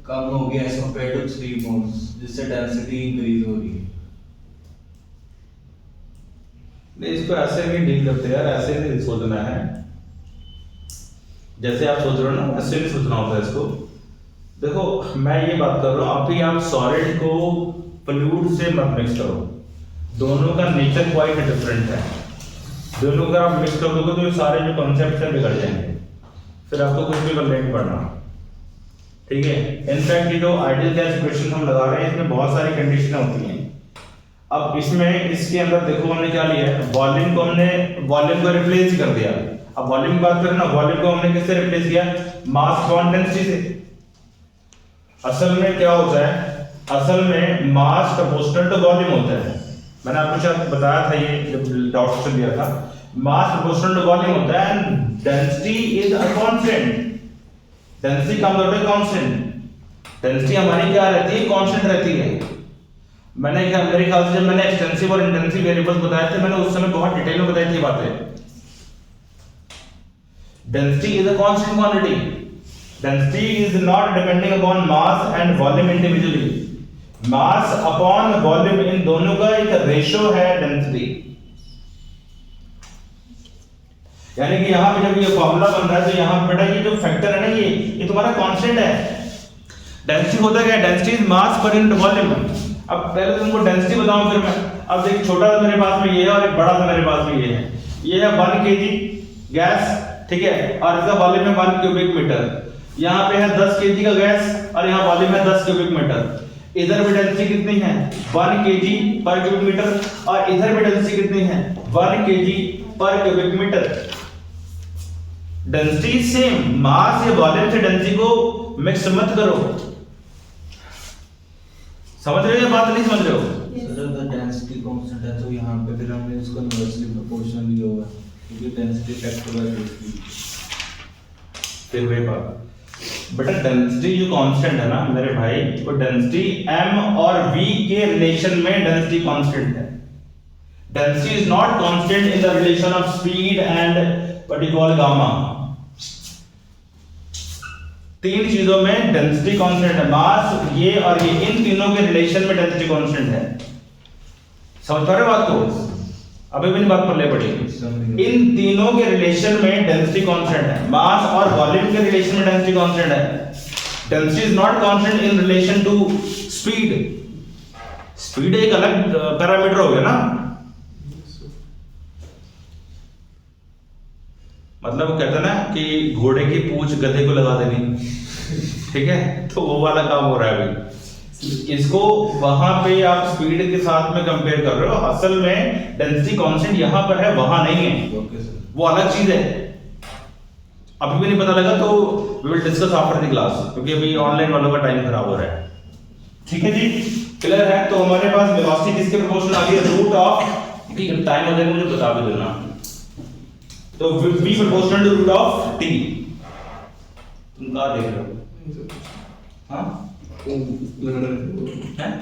कम होगी एज कंपेयर टू 3 मोल्स, जिससे डेंसिटी इंक्रीज हो रही है। नहीं, इसको ऐसे नहीं डील करते यार, ऐसे नहीं सोचना है। जैसे आप सोच रहे हो ना, ऐसे नहीं सोचना होता है इसको। देखो मैं ये बात कर रहा हूँ, अभी आप सॉलिड को फ्लूइड से मत मिक्स करो, दोनों का नेचर क्वाइट डिफरेंट है। दोनों का आप मिक्स कर दोगे तो ये सारे जो कॉन्सेप्ट है बिगड़ जाएंगे, फिर आपको कुछ भी करना नहीं पड़ना। ठीक है, इनफैक्ट ये जो आइडियल गैस इक्वेशन हम लगा रहे हैं इसमें बहुत सारी कंडीशन होती हैं। अब इसमें इसके अंदर देखो हमने क्या लिया है, वॉल्यूम को रिप्लेस कर दिया। अब वॉल्यूम की बात करें ना, वॉल्यूम को हमने किससे रिप्लेस किया, मास अपॉन डेंसिटी से। असल में क्या होता है, असल में मास प्रोपोर्शनल टू वॉल्यूम होता है। मैंने आपको शायद बताया था ये जब डाउट क्वेश्चन दिया था, मास प्रोपोर्शनल टू वॉल्यूम होता है and density is a constant. Density का मतलब है कांस्टेंट। डेंसिटी हमारी क्या रहती है, कांस्टेंट रहती है। मेरे ख्याल से जब मैंने एक्सटेंसिव और इंटेंसिव वेरिएबल्स बताए थे, मैंने उस समय बहुत डिटेल में बताई थी बातें। Density is a constant quantity. Density is not depending upon mass and volume individually. Mass upon volume इन दोनों का एक रेशो है डेंसिटी। यानी कि यहां पे जब ये फॉर्मूला बन रहा है तो यहां बेटा ये जो फैक्टर है ना, ये तुम्हारा कांस्टेंट है। डेंसिटी होता क्या है, density is mass per unit volume. अब पहले तुमको डेंसिटी बताऊं फिर मैं। अब देख, छोटा सा मेरे पास में ये है और एक बड़ा सा मेरे पास में ये है। ये है 1 kg गैस, ठीक है, और इसका वॉल्यूम है 1 क्यूबिक मीटर। यहाँ पे है 10 kg का गैस और यहाँ वॉल्यूम है 10 क्यूबिक मीटर। इधर भी डेंसिटी कितनी है, 1 kg पर क्यूबिक मीटर, और इधर भी डेंसिटी कितनी है, 1 kg पर क्यूबिक मीटर। डेंसिटी सेम, मास या वॉल्यूम से डेंसिटी को मिक्स मत करो। समझ रहे हो ये बात, नहीं समझ रहे हो? सर अगर डेंसिटी कांस्टेंट है तो यहाँ पे फिर हमने इसको इनवर्सली प्रोपोर्शनल लिया होगा, क्योंकि डेंसिटी फैक्टर बाय डेंसिटी। फिर वही बात बेटा, डेंसिटी जो कांस्टेंट है ना मेरे भाई, वो डेंसिटी m और v के रिलेशन में डेंसिटी कांस्टेंट है। Density is not constant in the relation of speed and what you call gamma. तीन चीजों में डेंसिटी कांस्टेंट है, मास, ये और ये, इन तीनों के रिलेशन में डेंसिटी कांस्टेंट है। समझ पा रहे हो बात को? अभी भी नहीं बात पल्ले पड़ी। इन तीनों के रिलेशन में डेंसिटी कांस्टेंट है, मास और वॉल्यूम के रिलेशन में डेंसिटी कांस्टेंट है। Density is not constant in relation to speed. Speed एक अलग पैरामीटर हो गया ना, मतलब कहते हैं ना कि घोड़े की पूंछ गधे को लगा देनी, ठीक है, तो वो वाला काम हो रहा है अभी। इसको वहां पे आप स्पीड के साथ में कंपेयर कर रहे हो, असल में डेंसिटी कांस्टेंट यहां पर है, वहां नहीं है, वो अलग चीज है। अभी भी नहीं पता लगा तो we will discuss after the class, क्योंकि अभी ऑनलाइन वालों का टाइम खराब हो रहा है। ठीक है जी, क्लियर है? तो हमारे पास वेलोसिटी किसके प्रोपोर्शनल आ गई, रूट ऑफ टी। टाइम हो जाएगा मुझे बता भी देना। तो v proportional to root of t। तुम क्या देख रहे हो? हाँ,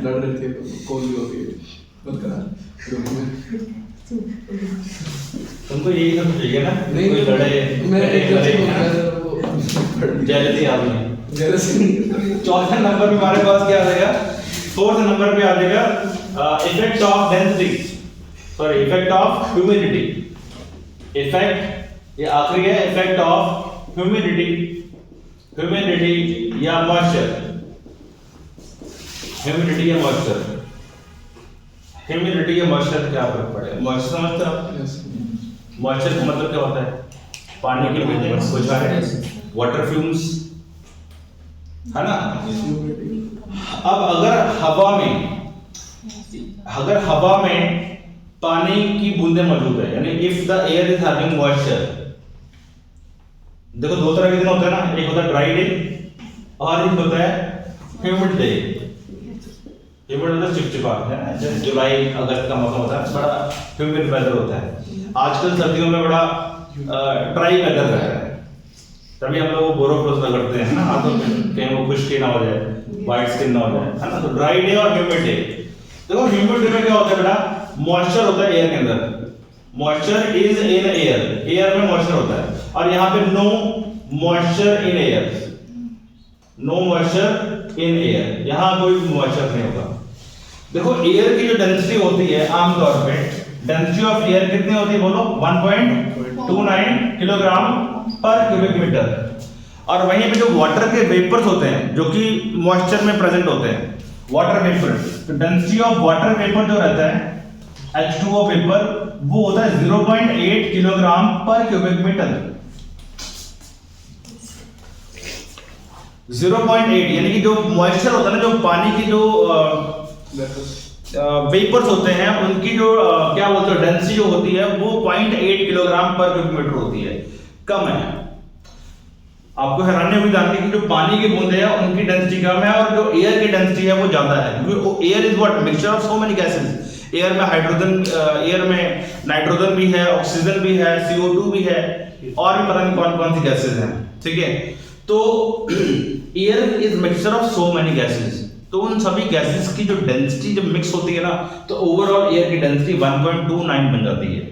लड़ रहे थे कौन भी होती है मत करा। तुमको यही सब चाहिए ना, नहीं, कोई लड़े, मैं जैलसी आदमी। जैलसी। चौथे नंबर पे हमारे पास क्या आ जाएगा, फोर्थ नंबर पे आ जाएगा effect of density, sorry effect of humidity. Effect, ये आखिरी है, इफेक्ट ऑफ ह्यूमिडिटी, ह्यूमिडिटी या मॉइस्चर, ह्यूमिडिटी या मॉइस्चर। ह्यूमिडिटी या मॉइस्चर क्या फर्क पड़ेगा? मॉइस्चर समझते हो आप? मॉइस्चर का मतलब क्या होता है? पानी की बुझाइश, वाटर फ्यूम्स, है ना? अब अगर हवा में पानी की बूंदें मौजूद है, यानी if the air is having moisture, देखो दो तरह के दिन होते हैं ना, एक होता है ड्राई डे और एक होता है ह्यूमिड डे। ह्यूमिड मतलब चिपचिपा है ना, जैसे जुलाई अगस्त का मौसम होता है, बड़ा ह्यूमिड वेदर होता है। आजकल सर्दियों में बड़ा ड्राई वेदर रहता है, तभी हम लोग बोरोप्रोस रगड़ते हैं ना हाथों में, कहीं वो खुश्की ना हो जाए, वाइट स्किन ना हो जाए, है ना। तो ड्राई डे और ह्यूमिड डे। देखो ह्यूमिड डे में क्या होता है बेटा, मॉइस्चर होता है एयर के अंदर, moisture is in air, air में मॉइस्चर होता है, और यहाँ पे no moisture in air, no moisture in air, यहाँ कोई मॉइस्चर नहीं होगा। देखो एयर की जो डेंसिटी होती है आमतौर पे, डेंसिटी ऑफ एयर कितनी होती है बोलो, 1.29 किलोग्राम पर क्यूबिक मीटर। और वहीं पे जो वाटर के वेपर्स होते हैं जो कि मॉइस्चर में प्रेजेंट होते हैं, वाटर वेपर, तो डेंसिटी ऑफ वाटर वेपर जो रहता है H2O वेपर, वो होता है 0.8 किलोग्राम पर क्यूबिक मीटर। 0.8 यानी कि जो मॉइस्चर होता है ना, जो पानी की जो वेपर्स होते हैं, उनकी जो क्या बोलते हैं डेंसिटी जो होती है वो 0.8 किलोग्राम पर क्यूबिक मीटर होती है, कम है। आपको हैरानी होगी जान के कि जो पानी की बूंदे हैं उनकी डेंसिटी कम है और जो एयर की डेंसिटी है वो ज्यादा है, क्योंकि air is what mixture of so many gases. Air में हाइड्रोजन, एयर में नाइट्रोजन भी है, ऑक्सीजन भी है, CO2 भी है, और भी पता नहीं कौन कौन सी गैसेस हैं, ठीक है। तो air is mixture of so many gases, तो उन सभी गैसेस की जो डेंसिटी जब मिक्स होती है ना, तो ओवरऑल एयर की डेंसिटी 1.29 बन जाती है।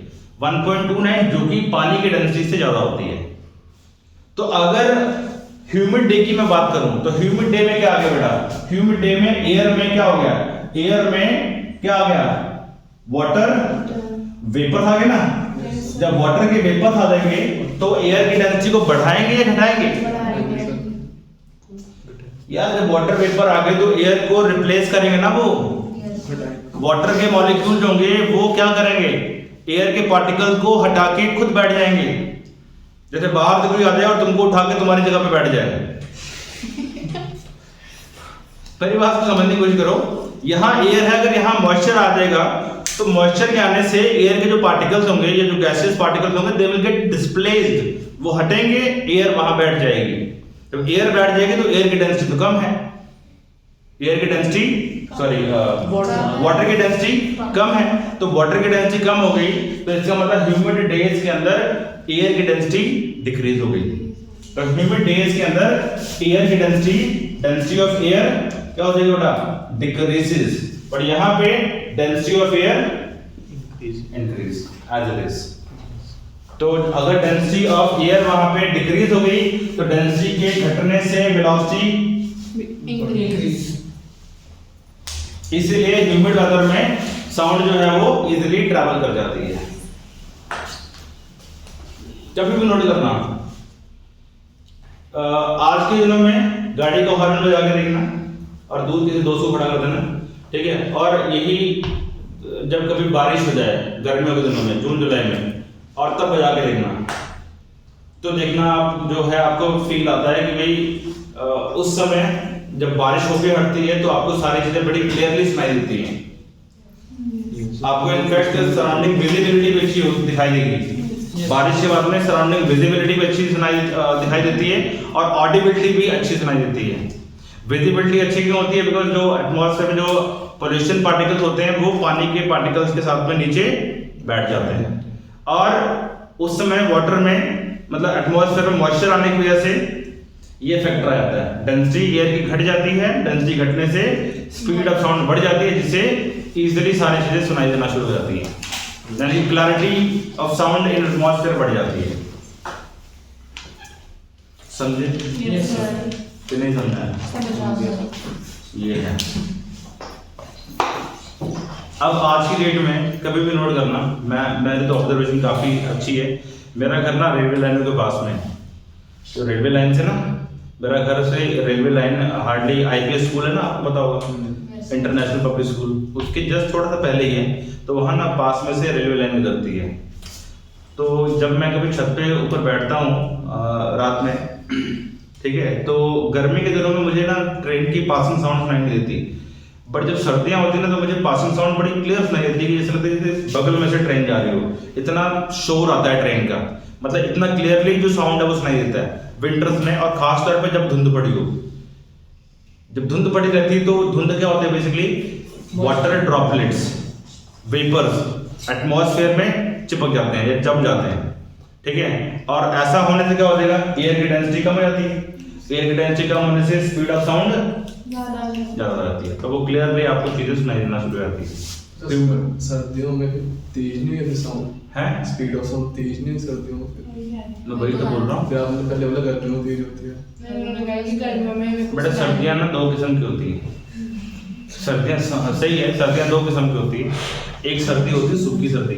1.29 जो कि पानी की डेंसिटी से ज्यादा होती है। तो अगर ह्यूमिड डे की मैं बात करूं तो ह्यूमिड डे में क्या आ गया बेटा, ह्यूमिड डे में एयर में क्या हो गया, एयर में क्या आ गया, वाटर वेपर आ गया ना। जब वाटर के वेपर आ जाएंगे तो एयर की डेंसिटी को बढ़ाएंगे या घटाएंगे? यार जब वाटर वेपर आ गए तो एयर को रिप्लेस करेंगे ना, वो वाटर के मॉलिक्यूल जो होंगे वो क्या करेंगे, एयर के पार्टिकल को हटा के खुद बैठ जाएंगे। जैसे बाहर से कोई आ जाए और तुमको उठा के तुम्हारी जगह पे बैठ जाए। पहली बात को समझने की कोशिश करो, यहाँ एयर है, अगर यहाँ मॉइस्चर आ जाएगा तो मॉइस्चर के आने से एयर के जो पार्टिकल्स होंगे या जो गैसेस पार्टिकल्स होंगे दे विल गेट डिस्प्लेस्ड, वो हटेंगे, एयर वहां बैठ जाएगी। जब एयर बैठ जाएगी तो एयर की डेंसिटी तो कम है, एयर की डेंसिटी वाटर की डेंसिटी कम है, तो वाटर की डेंसिटी कम हो गई तो इसका मतलब ह्यूमिड डेज के अंदर एयर की डेंसिटी डिक्रीज हो गई। तो ह्यूमिड डेज के अंदर एयर की डेंसिटी ऑफ एयर क्या हो जाएगी बेटा, डिक्रीजेस, पर यहाँ पे density of air increase as it is. तो अगर डेंसिटी ऑफ एयर वहां पे डिक्रीज हो गई तो डेंसिटी के घटने से वेलोसिटी इंक्रीज, इसीलिए ह्यूमिड वेदर में साउंड जो है वो इजीली ट्रैवल कर जाती है। कभी भी नोट करना, आज के दिनों में गाड़ी का हॉर्न बजा के देखना और दूर किसी दोस्त को खड़ा कर देना, ठीक है। और यही जब कभी बारिश हो जाए गर्मियों के दिनों में, जून जुलाई में, और तब बजा के देखना, तो देखना आप जो है आपको फील आता है कि भाई उस समय जब बारिश होकर हटती है तो आपको सारी चीजें बड़ी क्लियरली सुनाई देती हैं। आपको इनफैक्ट सराउंडिंग विजिबिलिटी भी अच्छी दिखाई देगी। बारिश के बाद में सराउंडिंग विजिबिलिटी भी अच्छी दिखाई देती है और ऑडिबिलिटी भी अच्छी सुनाई देती है। विजिबिलिटी अच्छी क्यों होती है? बिकॉज जो एटमॉस्फेयर में जो पोल्यूशन पार्टिकल्स होते हैं वो पानी के पार्टिकल्स के साथ में नीचे बैठ जाते हैं, और उस समय वाटर में मतलब एटमॉस्फेयर में मॉइस्चर आने की वजह से ये फैक्टर आ जाता है, डेंसिटी एयर की घट जाती है, डेंसिटी घटने से स्पीड ऑफ साउंड बढ़ जाती है, जिससे इजीली सारी चीजें सुनाई देना शुरू हो जाती है, यानी clarity of sound in atmosphere बढ़ जाती है। समझे कि नहीं समझा? ये है। अब आज की डेट में कभी भी नोट करना, मेरी तो ऑब्जर्वेशन काफी अच्छी है। मेरा घर ना रेलवे लाइन के पास में है, तो रेलवे लाइन से ना मेरा घर से railway line hardly IPS school है ना, आपको पता होगा, इंटरनेशनल पब्लिक स्कूल, उसके जस्ट थोड़ा सा पहले ही है, तो वहाँ ना पास में से रेलवे लाइन गुजरती है। तो जब मैं कभी छत पे ऊपर बैठता हूँ रात में, ठीक है, तो गर्मी के दिनों में मुझे ना ट्रेन की पासिंग साउंड सुनाई नहीं देती, बट जब सर्दियाँ होती है ना तो मुझे पासिंग साउंड बड़ी क्लियर सुनाई देती है कि जैसे लगता है जैसे बगल में से ट्रेन जा रही हो, इतना शोर आता है ट्रेन का, मतलब इतना क्लियरली जो साउंड है वो सुनाई देता है विंटर्स में, और खास तौर पे जब धुंध पड़ी हो। जब धुंध पड़ी रहती है तो धुंध क्या होते हैं, basically water droplets, vapours atmosphere में चिपक जाते हैं या जम जाते हैं, ठीक है। और ऐसा होने से क्या हो जाएगा, एयर की डेंसिटी कम हो जाती है, एयर की डेंसिटी कम होने से स्पीड ऑफ साउंड ज्यादा हो जाती है, तो वो क्लियरली आपको चीजें सुनाई देना शुरू हो जाती है। सर्दियों में तेज नहीं है साउंड है, स्पीड ऑफ साउंड तेज नहीं है सर्दियों में, मैं वही तो बोल रहा हूँ। फिर आपने पहले बोला गर्मियों में तेज होती है। बेटा सर्दियाँ ना दो किस्म की होती है, सर्दियाँ सही है, सर्दियाँ दो किस्म की होती है। एक सर्दी होती है सूखी सर्दी,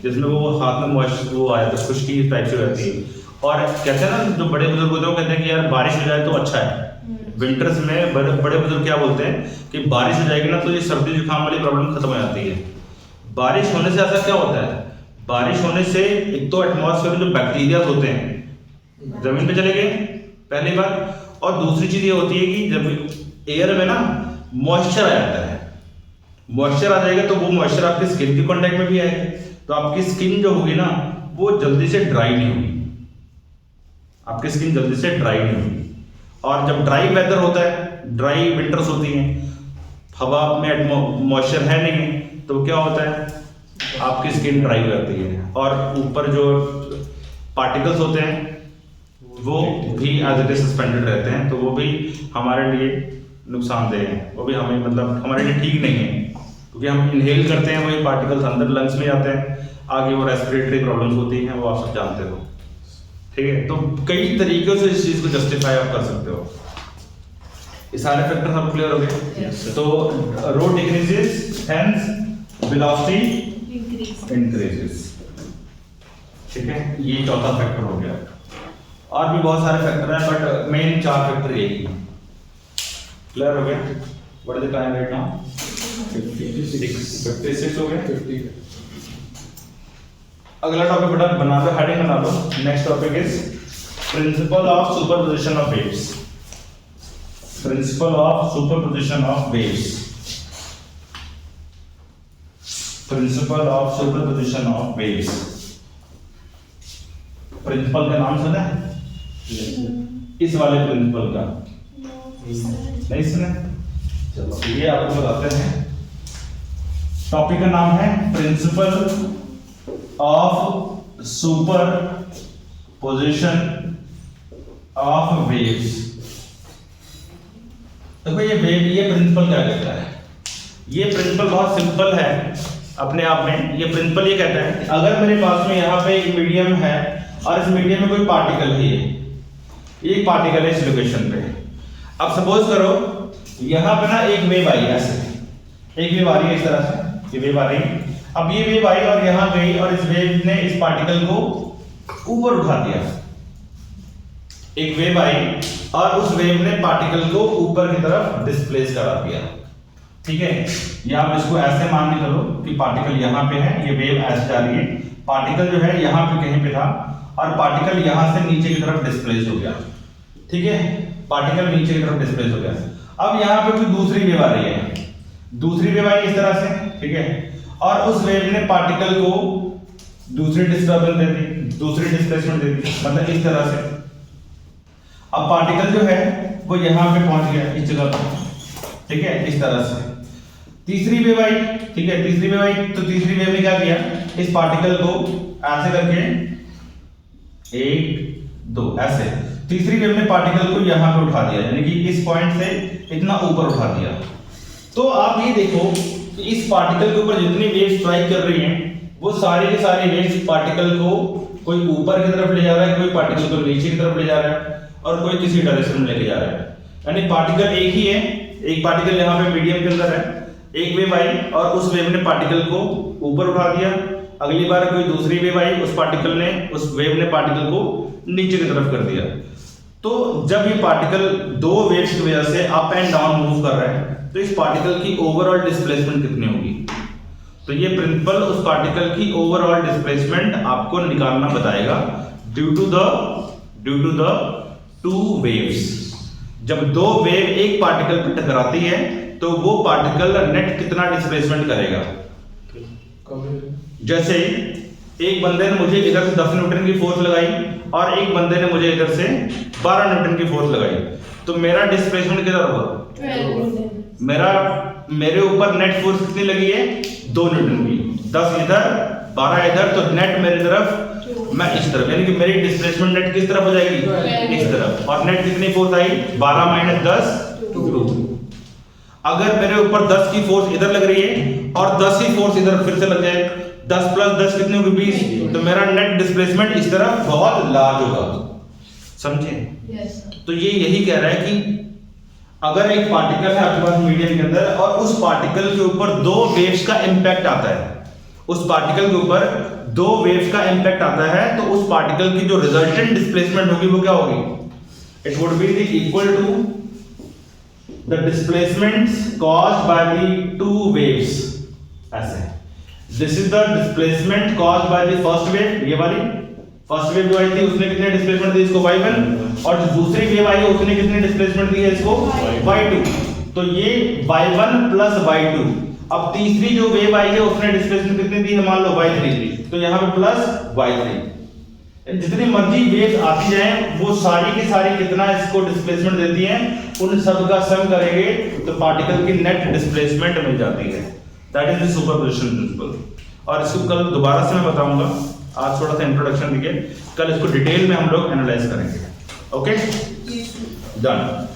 जिसमें वो हाथ में मॉइस्चर वो आया था, खुश्की टाइप से रहती है, और कहते हैं ना जो बड़े बुजुर्ग होते हैं वो कहते हैं कि यार बारिश हो जाए तो अच्छा है। विंटर्स में बड़े बुजुर्ग क्या बोलते हैं कि बारिश हो जाएगी ना तो ये सर्दी जुकाम वाली प्रॉब्लम खत्म हो जाती है। बारिश होने से ऐसा क्या होता है, बारिश होने से एक तो एटमॉस्फेयर में जो बैक्टीरिया होते हैं जमीन पे चले गए पहली बात, और दूसरी चीज ये होती है कि जब एयर में ना मॉइस्चर आ जाता है, मॉइस्चर आ जाएगा तो वो मॉइस्चर आपकी स्किन के कांटेक्ट में भी आएगा, तो आपकी स्किन जो होगी ना वो जल्दी से ड्राई नहीं होगी, आपकी स्किन जल्दी से ड्राई नहीं होगी। और जब ड्राई वेदर होता है, ड्राई विंटर्स होती हैं, हवा में मॉइस्चर है नहीं, तो क्या होता है, आपकी स्किन ड्राई रहती है और ऊपर जो पार्टिकल्स होते हैं वो भी एज इट इज सस्पेंडेड रहते हैं, तो वो भी हमारे लिए नुकसानदेह हैं, वो भी हमें मतलब हमारे लिए ठीक नहीं है, क्योंकि हम इनहेल करते हैं, वही पार्टिकल्स अंदर लंग्स में जाते हैं, आगे वो रेस्पिरेटरी प्रॉब्लम्स होती हैं, वो आप सब जानते हो। ठीक है, तो कई तरीकों से इस चीज़ को जस्टिफाई आप कर सकते हो। ये सारे फैक्टर सब क्लियर हो गए। तो road decreases hence velocity increases. ठीक है, ये चौथा फैक्टर हो गया। और भी बहुत सारे फैक्टर हैं, बट मेन 4 फैक्टर यही है। क्लियर हो गया? What is the time right now? 56 हो गया। 50 अगला टॉपिक बेटा बना लो, हेडिंग बना लो। Next topic is principle of superposition of waves. Principle of superposition of waves. Principle of superposition of waves. Principle का नाम सुना है? इस वाले प्रिंसिपल का नहीं सुना? चलो ये आपको बताते हैं। टॉपिक का नाम है principle of super position of waves. देखो ये वेव, ये प्रिंसिपल क्या कहता है? ये प्रिंसिपल बहुत सिंपल है अपने आप में। ये प्रिंसिपल ये कहता है कि अगर मेरे पास में यहाँ पे एक मीडियम है और इस मीडियम में कोई पार्टिकल है, एक पार्टिकल है इस लोकेशन पे। अब सपोज करो यहाँ पे ना एक वेव आई, ऐसे एक वेव आ रही है इस तरह से, ये वेव आ रही है। अब ये वेव आई और यहाँ गई और इस वेव ने इस पार्टिकल को ऊपर उठा दिया। एक वेव आई और उस वेव ने पार्टिकल को ऊपर की तरफ डिस्प्लेस करा दिया। ठीक है, या आप इसको ऐसे मान के चलो कि पार्टिकल यहाँ पे है, ये वेव ऐसे जा रही है, पार्टिकल जो है यहाँ पे कहीं पे था और पार्टिकल यहाँ से नीचे की तरफ डिस्प्लेस हो गया। ठीक है, पार्टिकल नीचे की तरफ डिस्प्लेस हो गया। अब यहाँ पे कोई दूसरी वेव आ रही है, दूसरी वेव आई इस तरह से। ठीक है, और उस वेव ने पार्टिकल को दूसरी डिस्टर्बेंस दे दी, दूसरी डिस्प्लेसमेंट दे दी, मतलब इस तरह से। अब पार्टिकल जो है वो यहाँ पे पहुंच गया इस जगह पर। ठीक है, इस तरह से। तीसरी वेव आई, ठीक है, तीसरी वेव आई, तो तीसरी वेव ने क्या किया, इस पार्टिकल को ऐसे करके 1 2 ऐसे, तीसरी वेव ने पार्टिकल को यहाँ पे उठा दिया, यानी कि इस पॉइंट से इतना ऊपर उठा दिया। तो आप ये देखो कि इस पार्टिकल के ऊपर जितनी वेव स्ट्राइक कर रही हैं वो सारी की सारी वेव्स पार्टिकल को कोई ऊपर की तरफ ले जा रहा है, कोई पार्टिकल को नीचे की तरफ ले जा रहा है और कोई किसी डायरेक्शन में लेके जा रहा है। यानी पार्टिकल एक ही है, एक पार्टिकल यहाँ पे मीडियम के अंदर है, एक वेव आई और उस वेव ने पार्टिकल को ऊपर उठा दिया। अगली बार कोई दूसरी वेव आई, उस वेव ने पार्टिकल को नीचे की तरफ कर दिया। तो जब ये पार्टिकल दो वेव्स की वजह से अप एंड डाउन मूव कर रहा है तो इस पार्टिकल की ओवरऑल डिस्प्लेसमेंट कितनी होगी? तो ये प्रिंसिपल उस पार्टिकल की ओवरऑल डिस्प्लेसमेंट आपको निकालना बताएगा due to the two waves. जब दो वेव एक पार्टिकल पर टकराती है तो वो पार्टिकल नेट कितना डिस्प्लेसमेंट करेगा। जैसे एक बंदे ने मुझे इधर से 10 न्यूटन की फोर्स लगाई और एक बंदे ने मुझे इधर से 12 न्यूटन की फोर्स लगाई, तो मेरा डिस्प्लेसमेंट कितना होगा? मेरे ऊपर नेट फोर्स कितनी लगी है? 2 न्यूटन की। 10 इधर 12 इधर, तो नेट मेरी तरफ, मैं इस तरफ, यानी कि मेरी डिस्प्लेसमेंट नेट किस तरफ हो जाएगी? इस तरफ। और नेट कितनी फोर्स आई? 12 माइनस 10 2। अगर मेरे ऊपर 10 की फोर्स इधर लग रही है और 10 ही फोर्स इधर फिर से लग जाए, 10 प्लस 10 कितनी होगी? 20। तो मेरा नेट डिस्प्लेसमेंट इस तरफ बहुत लार्ज होगा। समझे? तो ये यही कह रहा है कि अगर एक पार्टिकल है आपके पास मीडियम के अंदर और उस पार्टिकल के ऊपर दो वेव्स का इंपैक्ट आता है, उस पार्टिकल के ऊपर दो वेव्स का इंपैक्ट आता है, तो उस पार्टिकल की जो रिजल्टेंट डिस्प्लेसमेंट होगी वो क्या होगी? It would be the equal to the displacements caused by the two waves. ऐसे this is the displacement caused by the first wave, ये वाली फर्स्ट वेव जो आई थी उसने कितने डिस्प्लेसमेंट दी इसको? y1। और जो दूसरी वेव आई है उसने कितने डिस्प्लेसमेंट दी है इसको? y2। तो ये y1 प्लस y2। अब तीसरी जो वेव आई है उसने डिस्प्लेसमेंट कितनी दी है? मान लो y3, तो यहाँ पे प्लस y3। जितनी मर्जी वेव्स आती जाए वो सारी की सारी कितना इसको डिस्प्लेसमेंट देती हैं, उन सब का सम करेंगे तो पार्टिकल की नेट डिस्प्लेसमेंट मिल जाती है। That is the superposition principle. और इसको कल दोबारा से मैं बताऊंगा, आज थोड़ा सा इंट्रोडक्शन दिए, कल इसको डिटेल में हम लोग एनालाइज करेंगे। Okay, done.